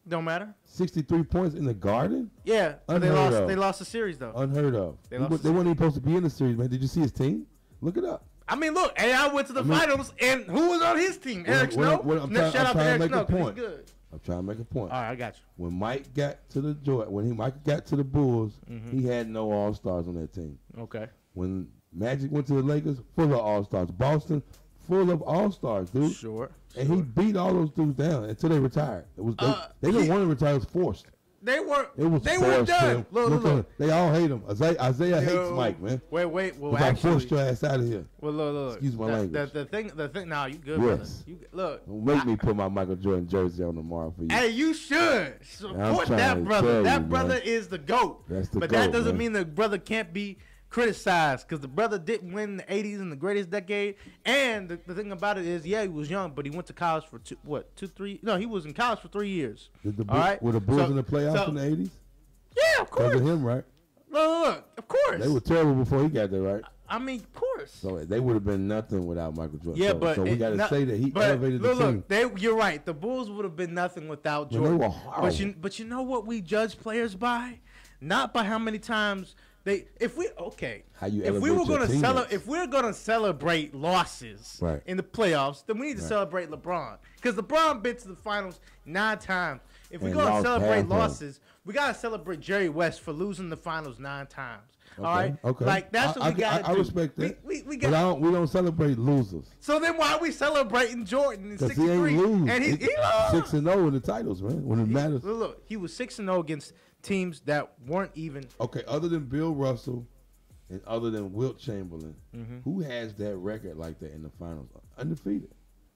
Don't matter. 63 points in the Garden. Yeah, but they Unheard lost. of. They lost the series though. Unheard of. They They lost weren't the even supposed to be in the series, man. Did you see his team? Look it up. I mean, look, AI went to the finals, and who was on his team? Eric Snow. I'm Shout trying out to to Eric make Snow, a 'cause he's point. good. I'm trying to make a point. All right, I got you. When Mike got to the Bulls, he had no All Stars on that team. Okay. When Magic went to the Lakers, full of All Stars. Boston, full of All Stars, dude. Sure. And he beat all those dudes down until they retired. It was they didn't want to retire. It was forced. They were. It was They forced. were done. Tim. Look. They all hate him. Isaiah hates Yo, Mike, man. Wait. Well, I forced actually, your ass out of here. well, look. Excuse my language. The thing. Now you good, Yes. brother. Look. Don't make me put my Michael Jordan jersey on tomorrow for you. Hey, you should support trying that to brother. tell That you, brother man. is the GOAT. That's the but GOAT, that doesn't man. mean the brother can't be criticized, because the brother didn't win the '80s in the greatest decade. And the thing about it is, yeah, he was young, but he went to college for 2, 3. No, he was in college for 3 years. Did the All right? Were the Bulls So- in the playoffs so- in the 80s? Yeah, of course. Because of him, right? Look, of course. They were terrible before he got there, right? I mean, of course. So they would have been nothing without Michael Jordan. Yeah, so, but so we got to say that he elevated the team. You're right. The Bulls would have been nothing without Man, they Jordan. were horrible. But you know what we judge players by? Not by how many times they. How you if we elevate were your gonna teammates. if we're gonna celebrate losses Right. in the playoffs, then we need to celebrate LeBron, because LeBron been to the finals 9 times. If we're And gonna lost celebrate half of them. losses, we gotta celebrate Jerry West for losing the finals 9 times. All right, Okay. like that's what we gotta do. I respect that. We but got. we don't celebrate losers. So then why are we celebrating Jordan in Because he '63? ain't lose. And he lost. 6-0 in the titles, man. When it matters. Look, he was 6-0 against teams that weren't even. Okay, other than Bill Russell and other than Wilt Chamberlain, Mm-hmm. who has that record like that in the finals? Undefeated.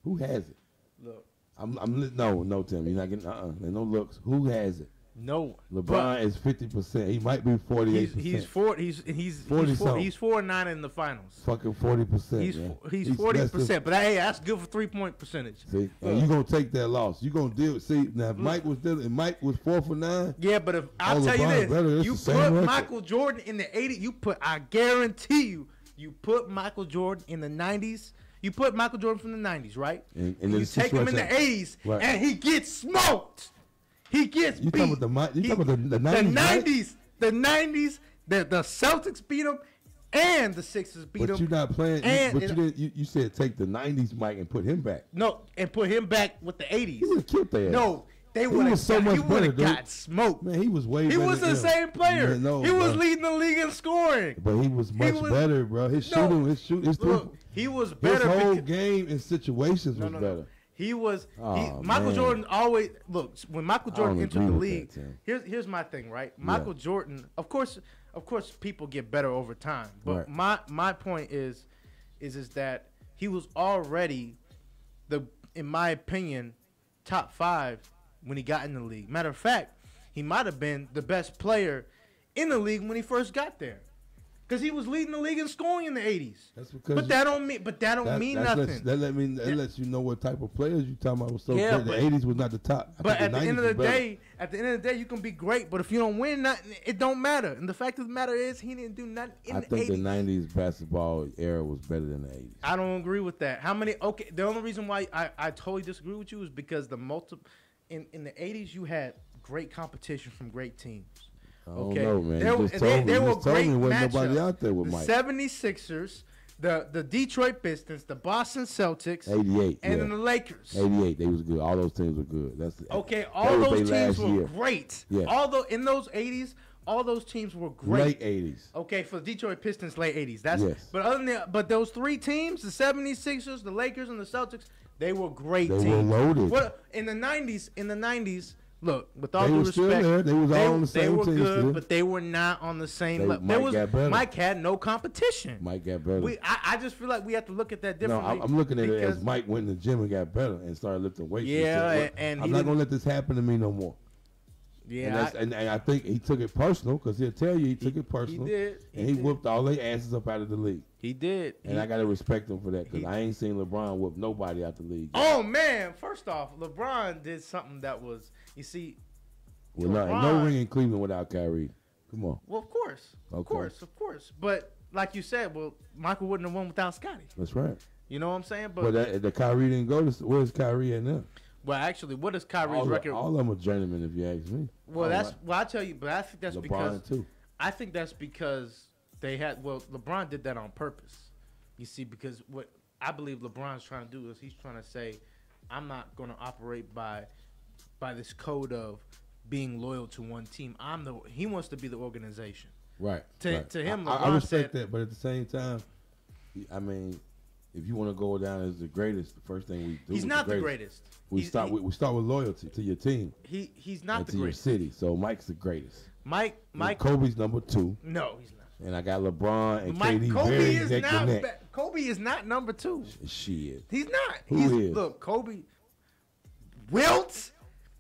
Who has it? Look, No, Tim. You're not getting. There's no looks. Who has it? no. LeBron is 50%. He might be 48%. He's 40 something. He's 4-9 in the finals. fucking 40%. He's man. he's less than- 40%, but hey, that's good for 3-point percentage. See, and you gonna take that loss. You gonna deal. See, now if Mike was dealing, and Mike was 4 for 9. Yeah, but if I'll Oh, tell you LeBron better. this, It's you the same put record. Michael Jordan in the '80s. I guarantee you put Michael Jordan in the '90s. You put Michael Jordan from the '90s, right? And you then take him in the '80s, Right. and he gets smoked. He gets You beat. talking about the 90s? The '90s. The Celtics beat him, and the Sixers beat But him. you're not playing. And But you didn't. You said take the '90s Mike and put him back. No, and put him back with the '80s. He would have killed that. No, they He would have. was so much He would better, have dude. got smoked. Man, he was way. He better was than the him. same player. Yeah, no, he was bro. leading the league in scoring. But he was much was- better, bro. His No. shooting, his Look, he was his better. whole because, game in situations was no. better. He was. Oh, Michael man. Jordan always look when Michael Jordan don't entered the agree with league. that, Tim. Here's my thing, right? Michael Jordan, of course, people get better over time. But Right. my point is that he was already in my opinion, top 5 when he got in the league. Matter of fact, he might have been the best player in the league when he first got there. Because he was leading the league in scoring in the 80s. That's because But that don't mean nothing. That lets you know what type of players you talking about was so Yeah, great. The but- 80s was not the top. But at the end of the day. day, you can be great. But if you don't win nothing, it don't matter. And the fact of the matter is, he didn't do nothing in I the think 80s. the 90s basketball era was better than the 80s. I don't agree with that. How many? Okay, the only reason why I totally disagree with you is because in the 80s you had great competition from great teams. I don't know, man. There You just told me great wasn't nobody matchups. out there with The Mike. 76ers, the Detroit Pistons, the Boston Celtics, 88, and yeah. then the Lakers. 88, they was good. All those teams were good. Okay, that all was those they teams last were year. great. Yeah. In those 80s, all those teams were great. Late 80s. Okay, for the Detroit Pistons, late 80s. Yes. But other than but those three teams, the 76ers, the Lakers, and the Celtics, they were great They teams. were loaded. What in the 90s, look, with all They due were still respect, there. They was all on the same They were team good, still. but they were not on the same They- level. Mike got better. Mike had no competition. Mike got better. I just feel like we have to look at that No, differently. I'm looking at it because- as Mike went to the gym and got better and started lifting weights. Yeah, said, and I'm he not didn't- gonna let this happen to me no more. Yeah, And I think he took it personal because he'll tell you he took it personal. He did. And he whooped all their asses up out of the league. He did. And I gotta respect him for that because he- I ain't seen LeBron whoop nobody out the league. Oh man! First off, LeBron did something that was, you see. Well, no LeBron- ring in Cleveland without Kyrie. Come on, Well, of course, of course. But like you said, well, Michael wouldn't have won without Scotty. that's right. You know what I'm saying? But the Kyrie didn't go to. Where's Kyrie at now? well, actually, what is Kyrie's record? All of them are journeymen, if you ask me. Well, I tell you, but I think that's LeBron because too. I think that's because they had. Well, LeBron did that on purpose. You see, because what I believe LeBron's trying to do is he's trying to say, I'm not going to operate by this code of being loyal to one team. He wants to be the organization. Right. To him, I LeBron respect said- that, but at the same time, I mean, if you want to go down as the greatest, the first thing we do. He's is not the greatest. We start with loyalty to your team He's not and the to your greatest. city. So Mike's the greatest. Mike. Kobe's number 2, No, he's not. and I got LeBron and Mike, KD Kobe very is neck to not. neck. Kobe is not number 2. Shit. He's not. Who He's is? Look, Kobe, Wilt,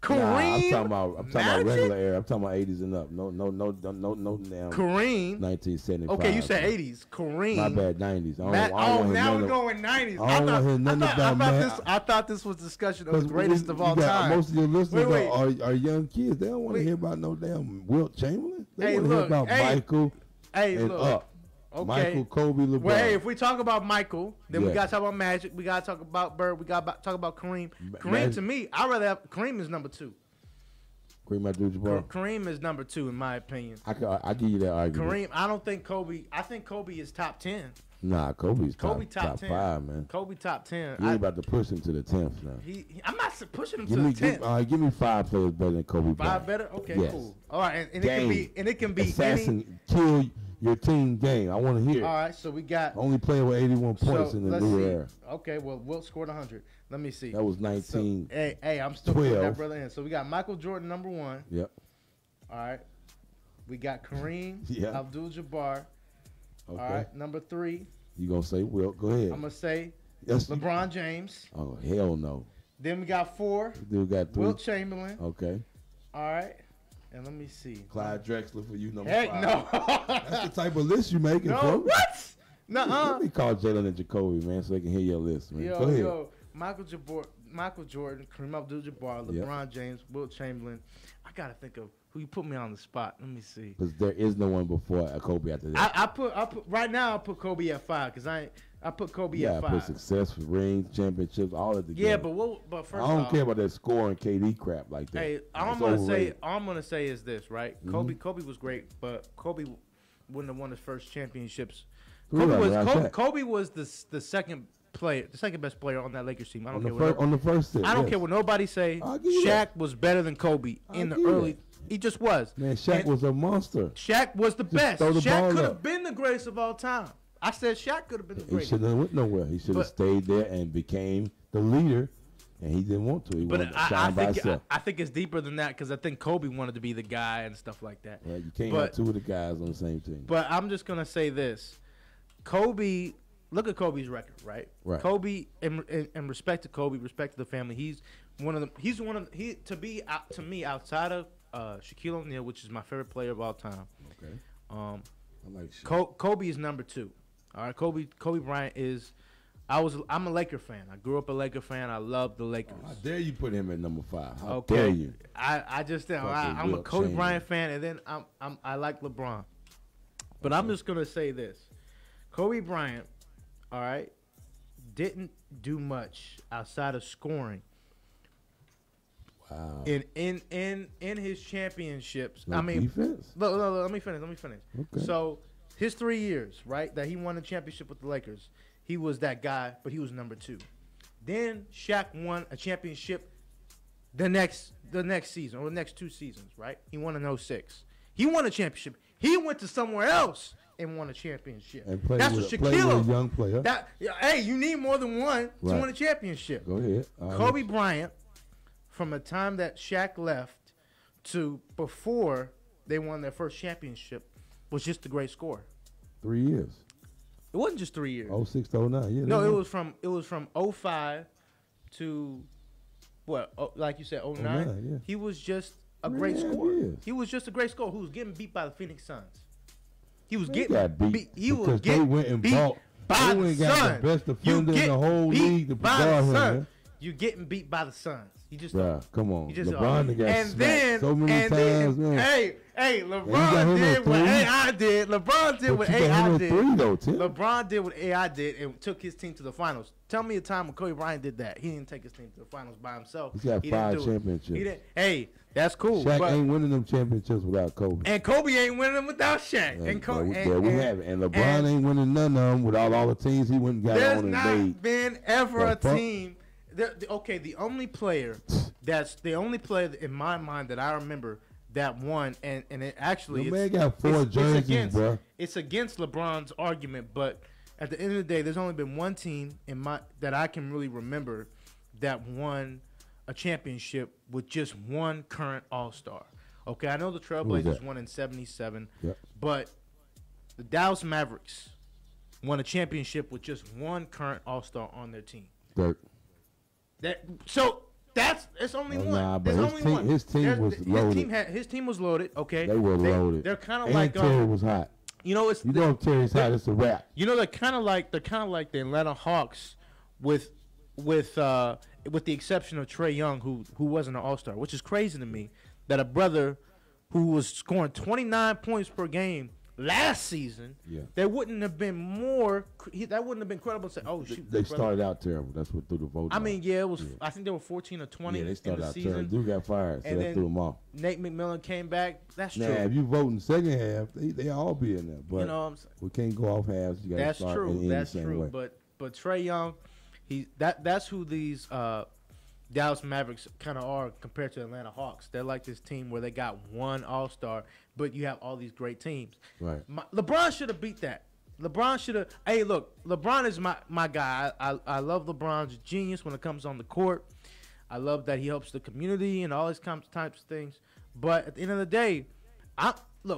Kareem. Nah, I'm talking about Magic? regular era. I'm talking about 80s and up. No damn Kareem. 1975. Okay, you said 80s. Kareem. My bad, 90s. Now we're going 90s. I don't wanna hear nothing about Matt. I thought this was discussion of the greatest of all time. Most of your listeners Wait. are young kids. They don't want to hear about no damn Wilt Chamberlain. They Hey, want to hear look, about hey, Michael Hey, and look. up. Okay. Michael, Kobe, LeBron. Well, hey, if we talk about Michael, then we Yeah. got to talk about Magic. We got to talk about Bird. We got to talk about Kareem. Kareem, Magic- to me, I'd rather have Kareem is number 2. Kareem Abdul-Jabbar. Kareem is number 2 in my opinion. I give you that argument. Kareem, I don't think Kobe. I think Kobe is top 10. Nah, Kobe's Kobe top 10. 5, man. Kobe top 10. You ain't about to push him to the 10th now. I'm not pushing him Give to me, the 10th. give me 5 players better than Kobe. 5 Bryant. better? Okay, Yes. cool. All right, and Game. it can be Assassin, kill your team game. I want to hear. All right, so we got Only player with 81 points in the let's new see. era. Okay, well, Wilt scored 100. Let me see. That was So, 19. hey, I'm still putting 12. that brother in. So we got Michael Jordan number 1. Yep. All right. We got Kareem Yeah. Abdul-Jabbar. Okay. All right, number 3. You gonna say Wilt? Go ahead. I'm gonna say Yes. LeBron James. Oh hell no. Then we got 4. Dude got 3. Wilt Chamberlain. Okay. All right. And let me see. Clyde Drexler for you number Heck 5. no. That's the type of list you making, No, folks. what? Nuh-uh. Let me call Jalen and Jacoby, man, so they can hear your list, man. Go ahead. Michael Jordan, Kareem Abdul-Jabbar, LeBron James, Wilt Chamberlain. I gotta think of who you put me on the spot. Let me see. Because there is no one before Kobe after that. I put right now. I put Kobe at 5 because I put Kobe at 5. put success, rings, championships, all of the Yeah, games. but first I don't off, care about that score and KD crap like that. Hey, all That's I'm overrated. gonna say is this, right? Kobe was great, but Kobe wouldn't have won his first championships. Kobe was the second best player on that Lakers team. I don't care on the first set. I don't yes. care what nobody say. I'll give you Shaq that. was better than Kobe in the give you early. that. He just was. Man, Shaq And was a monster. Shaq was the best. throw the Shaq ball could up. have been the greatest of all time. I said Shaq could have been the He greatest. shouldn't have went nowhere. He should have But- stayed there and became the leader, and he didn't want to. He But wanted to shine by himself. I think it's deeper than that because I think Kobe wanted to be the guy and stuff like that. Right? You can't but- have 2 of the guys on the same team. But I'm just gonna say this: Kobe. Look at Kobe's record, right? Right. Kobe, in respect to Kobe, respect to the family. To me, outside of Shaquille O'Neal, which is my favorite player of all time. Okay. I like Kobe is number 2. All right, Kobe Bryant is. I'm a Laker fan. I grew up a Laker fan. I love the Lakers. How dare you put him at number 5? How Okay. dare you? I just I'm a Kobe Bryant fan, and then I like LeBron. But I'm just gonna say this: Kobe Bryant, all right, didn't do much outside of scoring. Wow. In his championships, No I mean, defense? look, let me finish. Okay. So his 3 years, right, that he won a championship with the Lakers, he was that guy, but he was number 2. Then Shaq won a championship the next season or the next 2 seasons, right? He won in 06. He won a championship. He went to somewhere else and won a championship. And played That's with, what played Shaquille. with a young player. Hey, you need more than one to Right. win a championship. Go ahead. Kobe Bryant, from the time that Shaq left to before they won their first championship, was just a great scorer. 3 years. It wasn't just 3 years. 06 to 09. Yeah. No, they it won. was from 05 to what? Like you said, 09. 09, yeah. He was just a 3.5 great scorer. years. He was just a great scorer who was getting beat by the Phoenix Suns. He was They getting got beat He was because they getting went and beat bought. by They the went and got Suns. the best You defender in get the whole beat league to by guard the him. Suns. Man. You're getting beat by the Suns. You just Bruh, come on. You just LeBron done got and smacked then so many and times, then, man. Hey, got LeBron him did at what 3. AI did. LeBron did But what you got AI him at did. 3 though, Tim. LeBron did what AI did and took his team to the finals. Tell me a time when Kobe Bryant did that. He didn't take his team to the finals by himself. He's got He 5 didn't do it. championships. He didn't. Hey, that's cool. Shaq but, ain't winning them championships without Kobe. and Kobe ain't winning them without Shaq. And Kobe, there we have it. And LeBron ain't winning none of them without all the teams he went and got there's on and not made. been ever a The fuck? team. Okay, the only player in my mind that I remember that won, and it actually The man got 4 jerseys, bro. It's against LeBron's argument, but at the end of the day, there's only been one team that I can really remember that won a championship with just one current All-Star. Okay, I know the Trailblazers that? won in '77, Yep. but the Dallas Mavericks won a championship with just one current All-Star on their team. Dirk. It's only one. Nah, but There's his only team- one. his team was loaded. His team was loaded. Okay, They were loaded. They're kind of And like Terry was hot. you know it's You know if Terry's hot, it's a wrap. you know they're kind of like the Atlanta Hawks with the exception of Trae Young who wasn't an All-Star, which is crazy to me that a brother who was scoring 29 points per game last season, Yeah. there wouldn't have been more. That wouldn't have been credible to say, oh shoot, They big brother. started out terrible. That's what threw the vote. I mean, yeah, it was. I think they were 14 or 20 yeah, they in started the out season. terrible. Dude got fired, so And that then threw them off. Nate McMillan came back. That's Now, true. if you vote in the second half, they all be in there. But You know what I'm saying? we can't go off halves. You gotta That's start true. and end That's the same true. way. But Trae Young, that's who these Dallas Mavericks kind of are compared to Atlanta Hawks. They're like this team where they got one All-Star, but you have all these great teams. Right. LeBron should have beat that. LeBron should have. Hey, look, LeBron is my guy. I love LeBron's genius when it comes on the court. I love that he helps the community and all these types of things. But at the end of the day,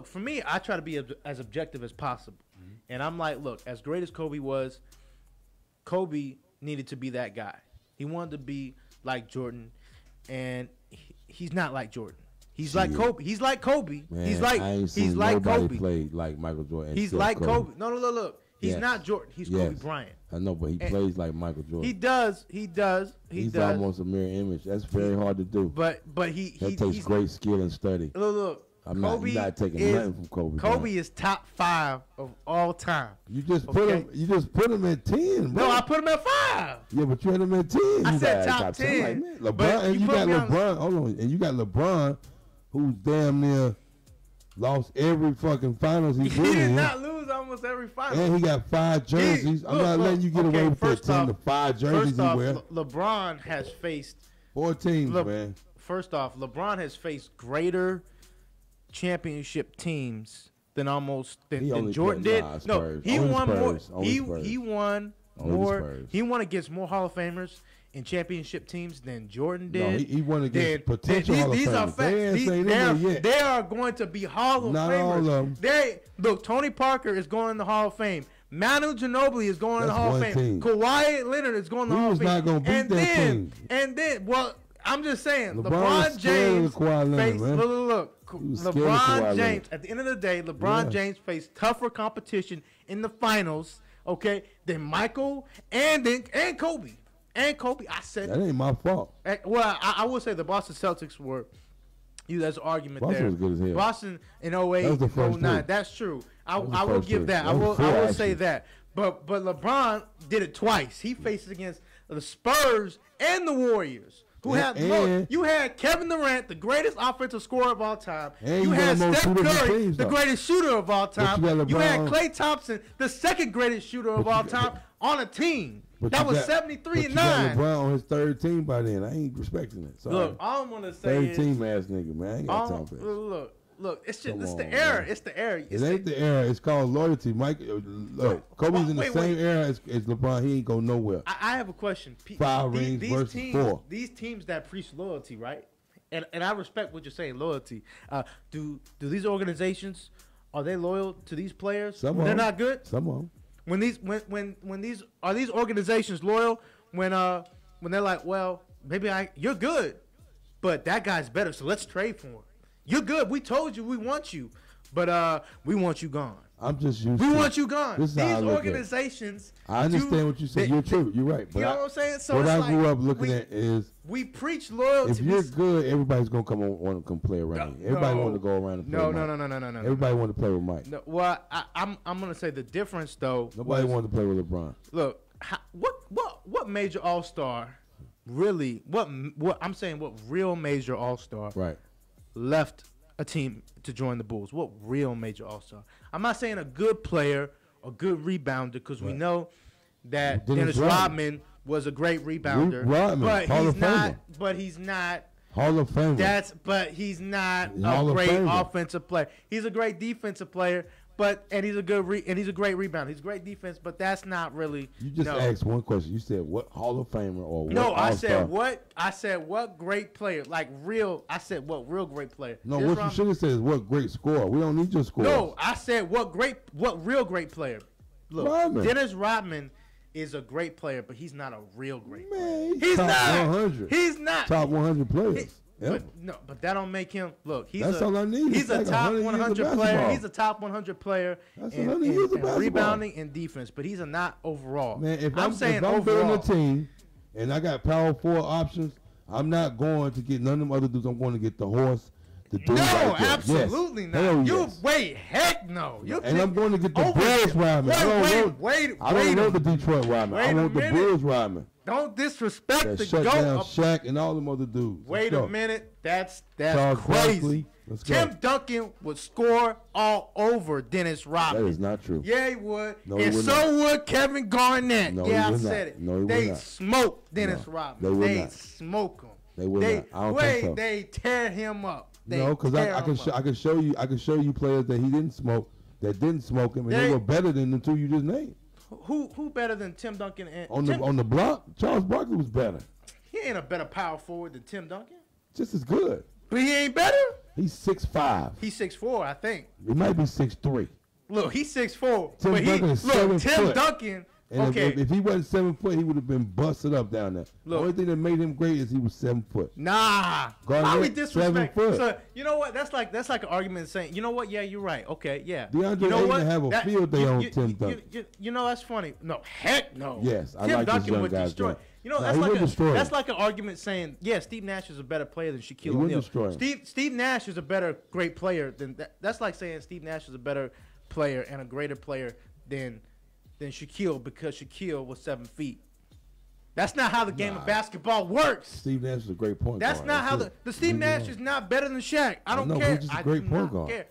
for me, I try to be as objective as possible. Mm-hmm. And I'm like, look, as great as Kobe was, Kobe needed to be that guy. He wanted to be like Jordan, and he's not like Jordan. He's like Kobe. He's like Kobe. Man, He's like I ain't seen he's like nobody Kobe. played like Michael Jordan. He's except like Kobe. No, look. He's Yes. not Jordan. He's Yes. Kobe Bryant. I know, but he plays like Michael Jordan. He does. He's almost a mirror image. That's very hard to do. But That takes great skill and study. Look. I'm Kobe not taking is, nothing from Kobe. Kobe Bryant. is top 5 of all time. You just put him. You just put him at 10, bro. No, I put him at 5. Yeah, but you had him at 10. I You said got top 10. 10. Like, man, LeBron, But and you you put got me on- LeBron. Hold on, and you got LeBron, who's damn near lost every fucking finals he He been did in. not lose almost every final. And he got 5 jerseys. I'm not letting you get away with that 10 to 5 jerseys First off, he wear. LeBron has faced 4 teams, man. First off, LeBron has faced greater championship teams than Jordan did. No, he won more. He won more. He won against more Hall of Famers in championship teams than Jordan did. No, he won against potential Hall of These are Famers. facts. They ain't saying them yet. They are going to be Hall of Not Famers. all of them. Look, Tony Parker is going in the Hall of Fame. Manu Ginobili is going in the That's Hall of one Fame. team. Kawhi Leonard is going in the He Hall of was Fame. not gonna beat that team. And then, well, I'm just saying, LeBron LeBron was scared of James Kawhi Leonard, faced man. look. He was scared of Kawhi LeBron Leonard. James. At the end of the day, LeBron Yeah. James faced tougher competition in the finals, okay, than Michael and Kobe. And Kobe, I said. That ain't my fault. Well, I will say the Boston Celtics were. That's an argument Boston there. was good as hell. Boston in That was 08, the first 09. two. That's true. I was the will first give two. that. That was four, I will say actually. that. But LeBron did it twice. He faced against the Spurs and the Warriors. You had Kevin Durant, the greatest offensive scorer of all time. And You you had got most Steph shooters in Curry, teams, the though. greatest shooter of all time. you got You had LeBron. Klay Thompson, the second greatest shooter of But all you time, got- on a team. But That you was got- 73 but and you got 9. LeBron on his third team by then. I ain't respecting it. Sorry. Look, all I'm gonna say Third is, team ass nigga, man. I ain't got time for this. look. It's just Come it's the on, era. man. It's the era. It ain't the era. It's called loyalty. Mike, look, Kobe's in the Wait. same era as LeBron. He ain't go nowhere. I have a question. 5 rings versus teams, 4. These teams that preach loyalty, right? And I respect what you're saying, loyalty. Do these organizations, are they loyal to these players? Some When of they're them. not good. Some of them. When these are these organizations loyal when they're like, well, maybe you're good, but that guy's better, so let's trade for him. You're good. We told you we want you, but we want you gone. I'm just used We to want you gone. This is These how I look at it. organizations. I understand what you said. You're true. You're right. But You know what I'm saying? So what it's I grew like up looking we- at is We preach loyalty. if you're good, everybody's gonna want to come play around you. Everybody No. want to go around and play. No, with no, Mike. no. Everybody want to play with Mike. No, well, I'm gonna say the difference though. Nobody was, wanted to play with LeBron. Look, what major All Star really? What I'm saying? What real major All Star Right. left a team to join the Bulls? What real major All Star? I'm not saying a good player, a good rebounder, because we Right. know that Dennis Dennis Rodman. Rodman was a great rebounder, Rodman, but Hall he's of not. Famer. But he's not. Hall of Famer. But he's not Hall a of great Famer. offensive player. He's a great defensive player, and he's a great rebounder. He's great defense, but that's not really. You just no. asked one question. You said what Hall of Famer or what No, I All-Star? said what? I said what great player? Like real? I said what real great player? No, Dennis what you Rodman- should have said is what great score. We don't need your score. No, I said what real great player? Look, Rodman. Dennis Rodman is a great player, but he's not a real great player. Man, He's top not. 100. He's not. Top 100 players. Ever. But that don't make him look. That's all I need. He's It's a like top 100 years of 100 player. basketball. He's a top 100 player That's in, 100 years of in basketball. rebounding and defense, but he's a not overall. Man, if I'm saying if I'm overall. building a team and I got power forward options, I'm not going to get none of them other dudes. I'm going to get the horse, the dude No, right there. absolutely Yes. not. Hell You yes. wait, heck no. You And I'm going to get the over Bulls here. Rodman. I don't want the Detroit Rodman. Wait I a want the minute. Bulls Rodman. Don't disrespect That the shut down GOAT. Shaq and all them other dudes. Wait Let's a go. minute. That's Charles crazy. Barkley. Let's go. Tim Duncan would score all over Dennis That Rodman. is not true. Yeah, he would. No, he and would so not. would Kevin Garnett. No, he yeah, I would said not. it. No, he would they not. smoke Dennis No, Rodman. they would They not. smoke him. They would not. I don't think so. They tear him up. They No, because tear I him can up. I can show you players that he didn't smoke that didn't smoke him and they They- were better than the two you just named. Who better than Tim Duncan? And On Tim, the block, Charles Barkley was better, he ain't a better power forward than Tim Duncan, just as good. but he ain't better. He's 6'5". He's 6'4", I think. He might be 6'3". Look, he's 6'4", Tim but Duncan is Tim 7 foot. Duncan. And Okay, if he wasn't 7 foot, he would have been busted up down there. The Look. only thing that made him great is he was 7 foot. nah. Garnett, Why we 7 disrespect? foot. So you know what? That's like an argument saying, you know what? Yeah, you're right. Okay, yeah. DeAndre you know Ayton what? have a field day on Tim Duncan. You know that's funny. No, heck no. Yes, I Tim like this Duncan young would guy's destroy. game. You know No, that's he would like destroy that's him. like an argument saying, yeah, Steve Nash is a better player than Shaquille He would O'Neal. destroy him. Steve Nash is a better great player than that. That's like saying Steve Nash is a better player and a greater player than Shaquille because Shaquille was 7 feet. That's not how the game of basketball works. Steve Nash is a great point That's guard. not how it. the Steve Leave it Nash alone. is not better than Shaq. I don't know, care. he's just a I great do point not guard. care.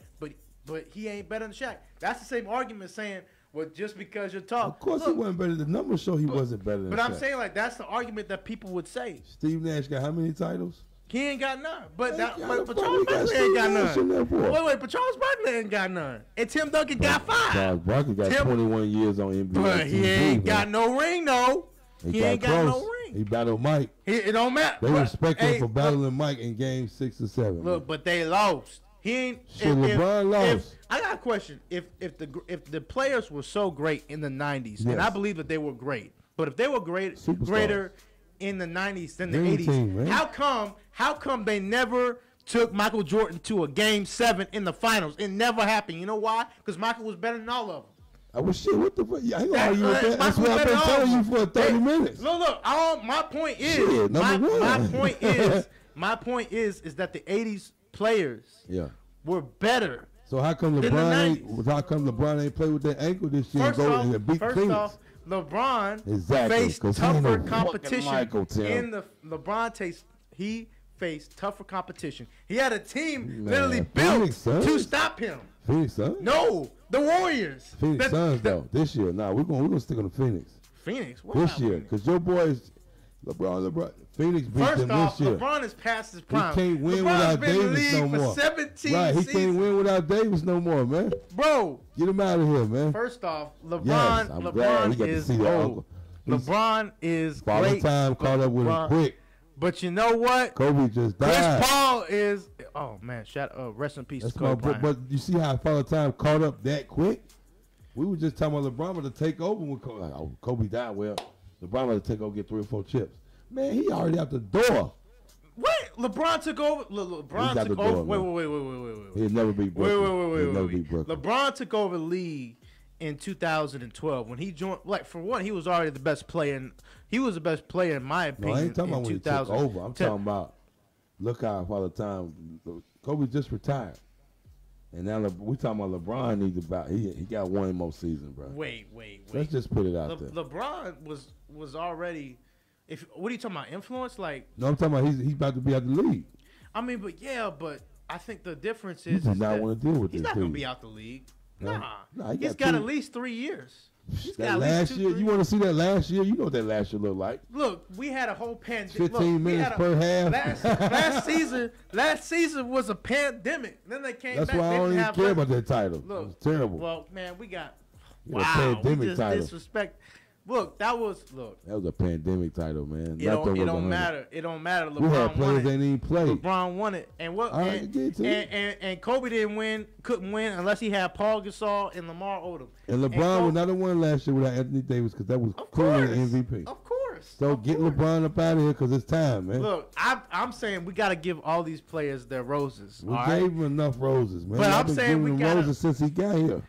But he ain't better than Shaq. That's the same argument saying, well, just because you're tall. Of course, he Look, wasn't better. The numbers show he wasn't better than but I'm Shaq. saying like that's the argument that people would say. Steve Nash got how many titles? He ain't got none. But Hey, how the but fuck Charles we got Barkley Steve ain't got Nash in there none. for? Wait, but Charles Barkley ain't got none. And Tim Duncan got 5. Charles Barkley got Tim- 21 years on NBA. But he TV, ain't man. got no ring though. He ain't got no close. ring. He battled Mike. It don't matter. They But, respect hey, him for battling Mike in game 6 or 7. Look, but they lost. He ain't. Shit, LeBron lost. I got a question. If the players were so great in the '90s, and Yes. I believe that they were great, but if they were Superstars. greater in the 90s than the Dream 80s. team, man. How come they never took Michael Jordan to a game 7 in the finals? It never happened. You know why? Because Michael was better than all of them. I was shit. What the fuck? I ain't gonna argue with that. That's what I've been telling you for 30 minutes. Look. My point is, Shit, my one. point is that the 80s players Yeah. were better. So how come LeBron ain't play with that ankle this year and beat First Phoenix? off, LeBron Exactly, faced 'cause he ain't tougher no competition fucking Michael, Tim. he faced tougher competition. He had a team Man, literally built Phoenix Suns? to stop him. Phoenix Suns? No, the Warriors. Phoenix Suns though. This year, we're gonna stick on the Phoenix. Phoenix. What This about year, Phoenix? because your boys, LeBron, Phoenix beat First them off, this year. LeBron is past his He prime. can't win LeBron's without been in the Davis league no for more. 17 Right, he seasons. can't win without Davis no more, man. Bro, Get him out of here, man. first off, Yes, LeBron, I'm glad he got to is see that old. uncle. He's- LeBron is Father great. time caught up with him LeBron- quick. But you know what? Kobe just Chris died. Paul is. Oh man, rest in peace That's to my Kobe bro. Bryant. But you see how Father time caught up that quick? We were just talking about LeBron to take over when Kobe. Like, oh, Kobe died. Well, LeBron to take over, get 3 or 4 chips. Man, he already out the door. Wait, LeBron took over. LeBron He's out took the over. door, Wait. He'll never be Brooklyn. He'll never be Wait. Brooklyn. LeBron took over the league in 2012 when he joined. Like for one, he was already the best player. He was the best player in my No, opinion. I ain't talking in about when he took over. I'm talking about look how Father time. Kobe just retired. And now we talking about LeBron needs about he got 1 more season, bro. Wait. Let's just put it out there. LeBron was already. What are you talking about? Influence? Like No, I'm talking about he's about to be out the league. I mean, but I think the difference He is does not that want to deal with he's this. not gonna dude. be out the league. No. Nah, Nah, he he's got got two- at least 3 years. He's got That at last least year, 2, you want to see that last year? You know what that last year looked like. Look, we had a whole pandemic. 15 minutes per half. Last season was a pandemic. Then they came That's back. why I they don't didn't even have care like- about that title. Look, It was terrible. Well, man, we got Yeah, pandemic we just title. disrespect. Look, that was That was a pandemic title, man. It don't matter. It don't matter. We had LeBron players won that it. didn't even play. LeBron won it, and what? All right, and, get to it. and Kobe couldn't win unless he had Paul Gasol and Lamar Odom. And LeBron was not the one last year without Anthony Davis because that was Of clearly course, the MVP. Of course. So of get course. LeBron up out of here because it's time, man. Look, I'm saying we got to give all these players their roses. We all gave right? him enough roses, man. But I've I'm been saying giving we him gotta- roses since he got here.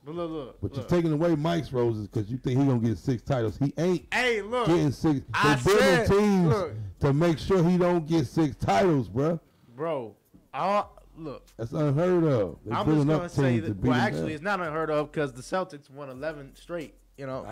But look. But you're taking away Mike's roses because you think he's going to get 6 titles. He ain't Hey, look. getting 6. I They're building said, teams look. to make sure he don't get 6 titles, bro. Bro, look. That's unheard of. They're I'm just building going up to say teams to that. beat Well, him actually, down. it's not unheard of because the Celtics won 11 straight. You know.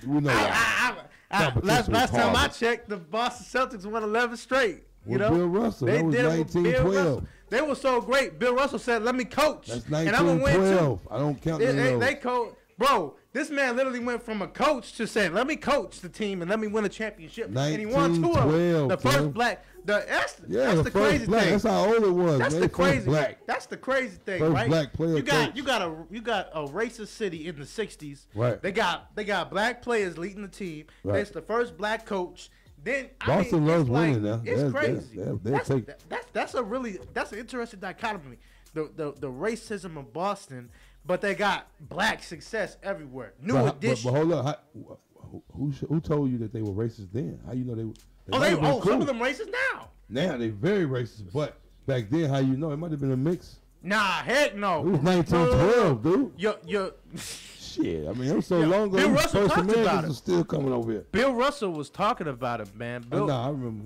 We know that. Competition Last was time I horrible. checked, the Boston Celtics won 11 straight. You With know, Bill Russell. They That was did it with Bill 1912. Russell. They were so great. Bill Russell said, "Let me coach, That's and I'm gonna win too." 1912. I don't count They coach, bro. This man literally went from a coach to saying, "Let me coach the team and let me win a championship," and he won 2 of them. 1912, The first Tim. black. That's the the first crazy black. thing. That's how old it was. That's man. the First crazy. black. That's the crazy thing, First right? black player You got coach. you got a racist city in the '60s. Right. They got black players leading the team. Right. It's the first black coach. Then Boston loves it's winning now. It's They'll crazy. take- That's an interesting dichotomy. The racism of Boston, but they got black success everywhere. New addition. But hold up. Who told you that they were racist then? How you know they Oh, might have been some cool. of them racist now. Now they very racist, but back then, how you know? It might have been a mix. Nah, heck no. It was 1912, dude. Your Shit, I mean, it was so Yeah, long ago. Bill these Russell First talked about Americans it. was still coming over here. Bill Russell was talking about it, man. Bill, Nah, I remember.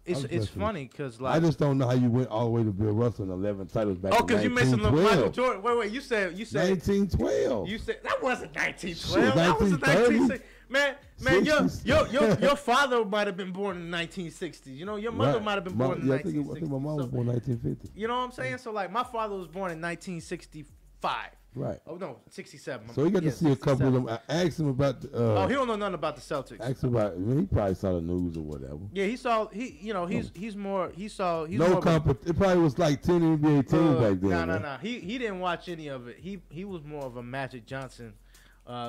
it's funny because I like just don't know how you went all the way to Bill Russell and 11 titles back in because you mentioned Michael 1912. Jordan. Wait, you said 1912. you said that wasn't 1912. Shit, That was 1930. Man, 60s. your father might have been born in the 1960s. You know, your mother Right. might have been born in Yeah, the I think 1960s. my mom was So, born 1950. you know what I'm saying? So like, my father was born in 1965. Right. Oh no, 67. So he got to see a couple of them. I asked him about. Oh, he don't know nothing about the Celtics. Asked him about. I mean, he probably saw the news or whatever. Yeah, he saw. He's more. He's No more of a- competition. It probably was like 10 NBA teams back then. man. No. He didn't watch any of it. He was more of a Magic Johnson,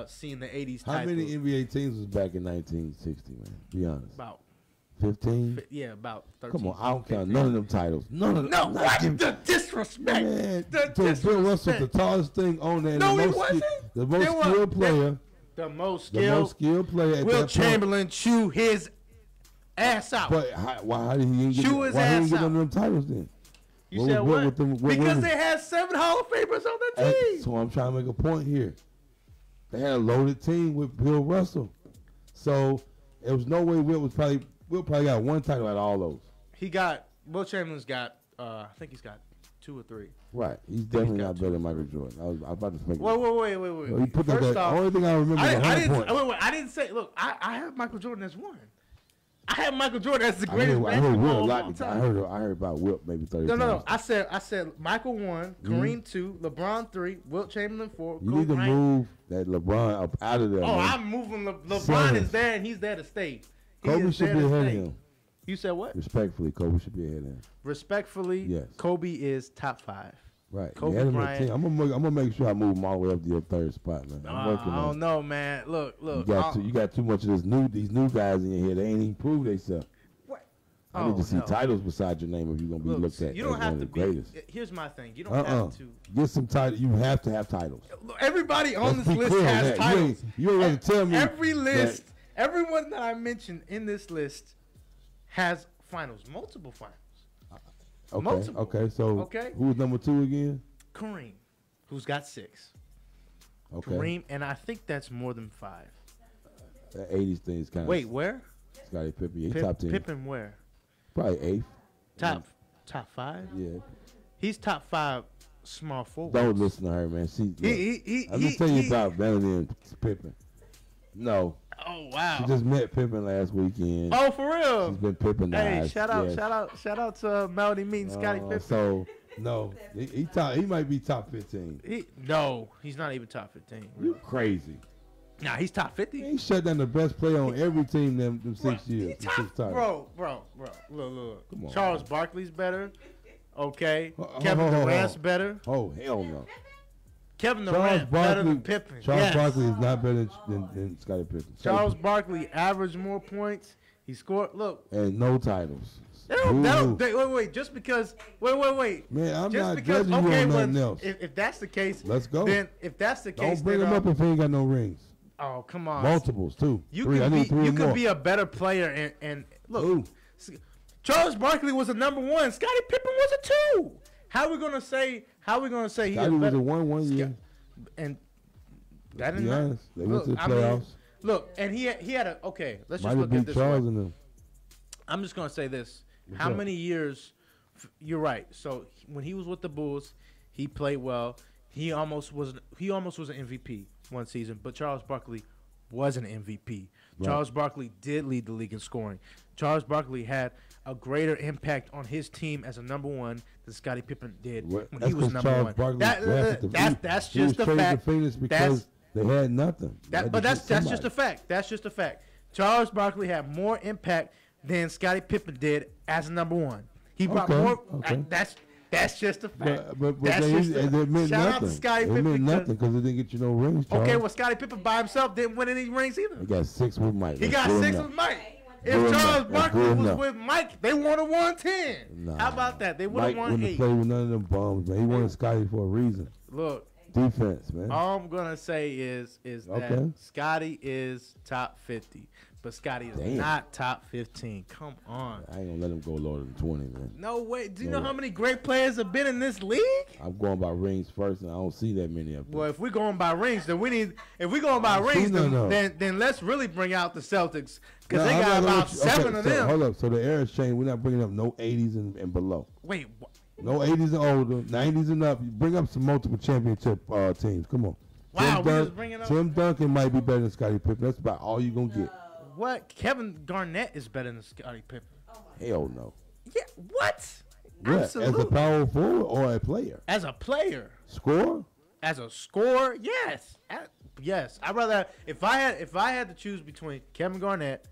seeing the 80s How type many of, NBA teams was back in 1960, man? Be honest. about 15? about 13. Come on, I don't count none of them titles. None of them. No, I'm what? not giving- The disrespect. Man, The so Bill Russell, the disrespect. tallest thing on there. No, the he most wasn't. The most There was- skilled player. The most The most skilled. skilled player at Will that point. Chamberlain chew his Ass out. But how did he get? Chew his Why he ass didn't get out. none of them titles then? You said what? With them, Because they had 7 Hall of Famers on their team. So I'm trying to make a point here. They had a loaded team with Bill Russell. So there was no way Will probably got 1 title out of all those. Will Chamberlain's got, I think he's got 2 or 3. Right. He's definitely not better than Michael Jordan. I was about to make Wait. So he put First that off, only thing I remember is 100 points. I didn't say, look, I have Michael Jordan as 1. I have Michael Jordan as the I greatest heard Will basketball a of lot. all I time. heard about Wilt maybe 30 times. No. I said Michael 1, Kareem 2, LeBron 3, Wilt Chamberlain 4. You need to move that LeBron up out of there. Oh, man. I'm moving. LeBron Son. is there and he's there to stay. Kobe should be ahead of him. You said what? Respectfully, Kobe should be ahead of him. Respectfully, Yes. Kobe is top 5. Right. Kobe You had him on Bryant. the team. I'm gonna make sure I move him all the way up to your 3rd spot, man. I'm working I on don't it. know, man. Look. You got too much of these new guys in your head. They ain't even proved themselves. What? I need to see titles beside your name if you're gonna be looked at You as don't one have of to the be. greatest. Here's my thing. You don't have to. Get some titles. You have to have titles. Everybody on Let's this be list clear on has that. titles. You ain't gonna tell me Every list, that- everyone that I mentioned in this list has finals, multiple finals. Okay. multiple. Okay. So Okay. who was number 2 again? Kareem, who's got 6. Okay. Kareem, and I think that's more than 5. That 80s thing is kind of. Wait, where? Scottie Pippen. Yeah, he top 10. Pippen where? Probably 8th. Top 5? Yeah. He's top 5 small forward. Don't listen to her, man. I'm just telling you about Melanie and Pippen. No. Oh wow. She just met Pippen last weekend. Oh, for real? She's been Pippenized. Hey, shout yes. out to Melody meeting Scottie Pippen. So no, he might be top 15. No, he's not even top 15. You crazy? Nah, he's top 50. He shut down the best player on every team them 6 years. He top, bro. Look. Come on, Charles man. Barkley's better. Okay. Oh, Kevin oh, Durant's better. Oh hell no! Kevin Durant better than Pippen. Charles Yes. Barkley is not better than Scottie Pippen. Charles Barkley averaged more points. He scored. Look. And no titles. Wait. Just because. Wait. Man, I'm Just not because. judging you Okay, on well, nothing else. if that's the case, Let's go. Then if that's the case, Don't bring then, him up if he ain't got no rings. oh come on. Multiples too. You Three. I could need be. 3 You more. could be a better player and look. Ooh. Charles Barkley was a number 1. Scottie Pippen was a 2. How we gonna say he's Scottie was better? a 1 year. And that To is be not. honest, they went to the I mean, playoffs. look, and he had a okay. Let's Might just have look at beat this. Charles Way. and them. I'm just gonna say this. What's How up? many years? You're right. So when he was with the Bulls, he played well. He almost was an MVP one season, but Charles Barkley was an MVP. Right. Charles Barkley did lead the league in scoring. Charles Barkley had a greater impact on his team as a number 1 than Scottie Pippen did when That's he was 'cause number Charles 1. Barkley drafted the That's he was just a traded fact. to Phoenix because they had nothing. They had to But get that's just a somebody. fact. That's just a fact. Charles Barkley had more impact than Scottie Pippen did as a number 1. He brought Okay, more. okay. That's just a fact. But That's they, just and it meant shout out nothing. to Scottie It Pippen. meant because- nothing because it didn't get you no rings. Charles. Okay, well, Scottie Pippen by himself didn't win any rings either. He got 6 with Mike. He That's got good 6 enough. with Mike. Good If enough. Charles That's Barkley good was enough. with Mike, they would have won 10. Nah. How about that? They would Mike have won wouldn't 8. have played with none of them bums, man. He wanted Scotty for a reason. Look, Defense, man. all I'm gonna say is that Okay. Scotty is top 50, but Scotty is Damn. not top 15. Come on. I ain't gonna let him go lower than 20, man. No way. Do you No know how way. many great players have been in this league? I'm going by rings first, and I don't see that many of them. Well, if we're going by rings, then we need. If we're going by I've rings, seen none of then let's really bring out the Celtics because Now, they I'm got not gonna about let you- 7 okay, of so, them. Hold up. So the era's changed. We're not bringing up no 80s and below. Wait, No 80s and older. 90s and up. You bring up some multiple championship teams. Come on. Wow, Tim we Dun- just bringing up- Tim Duncan might be better than Scottie Pippen. That's about all you're going to get. what? Kevin Garnett is better than Scottie Pippen. Hell no. Yeah, what? What? Absolutely. As a power forward or a player? As a player, Score? as a scorer, yes, yes. I'd rather if I had to choose between Kevin Garnett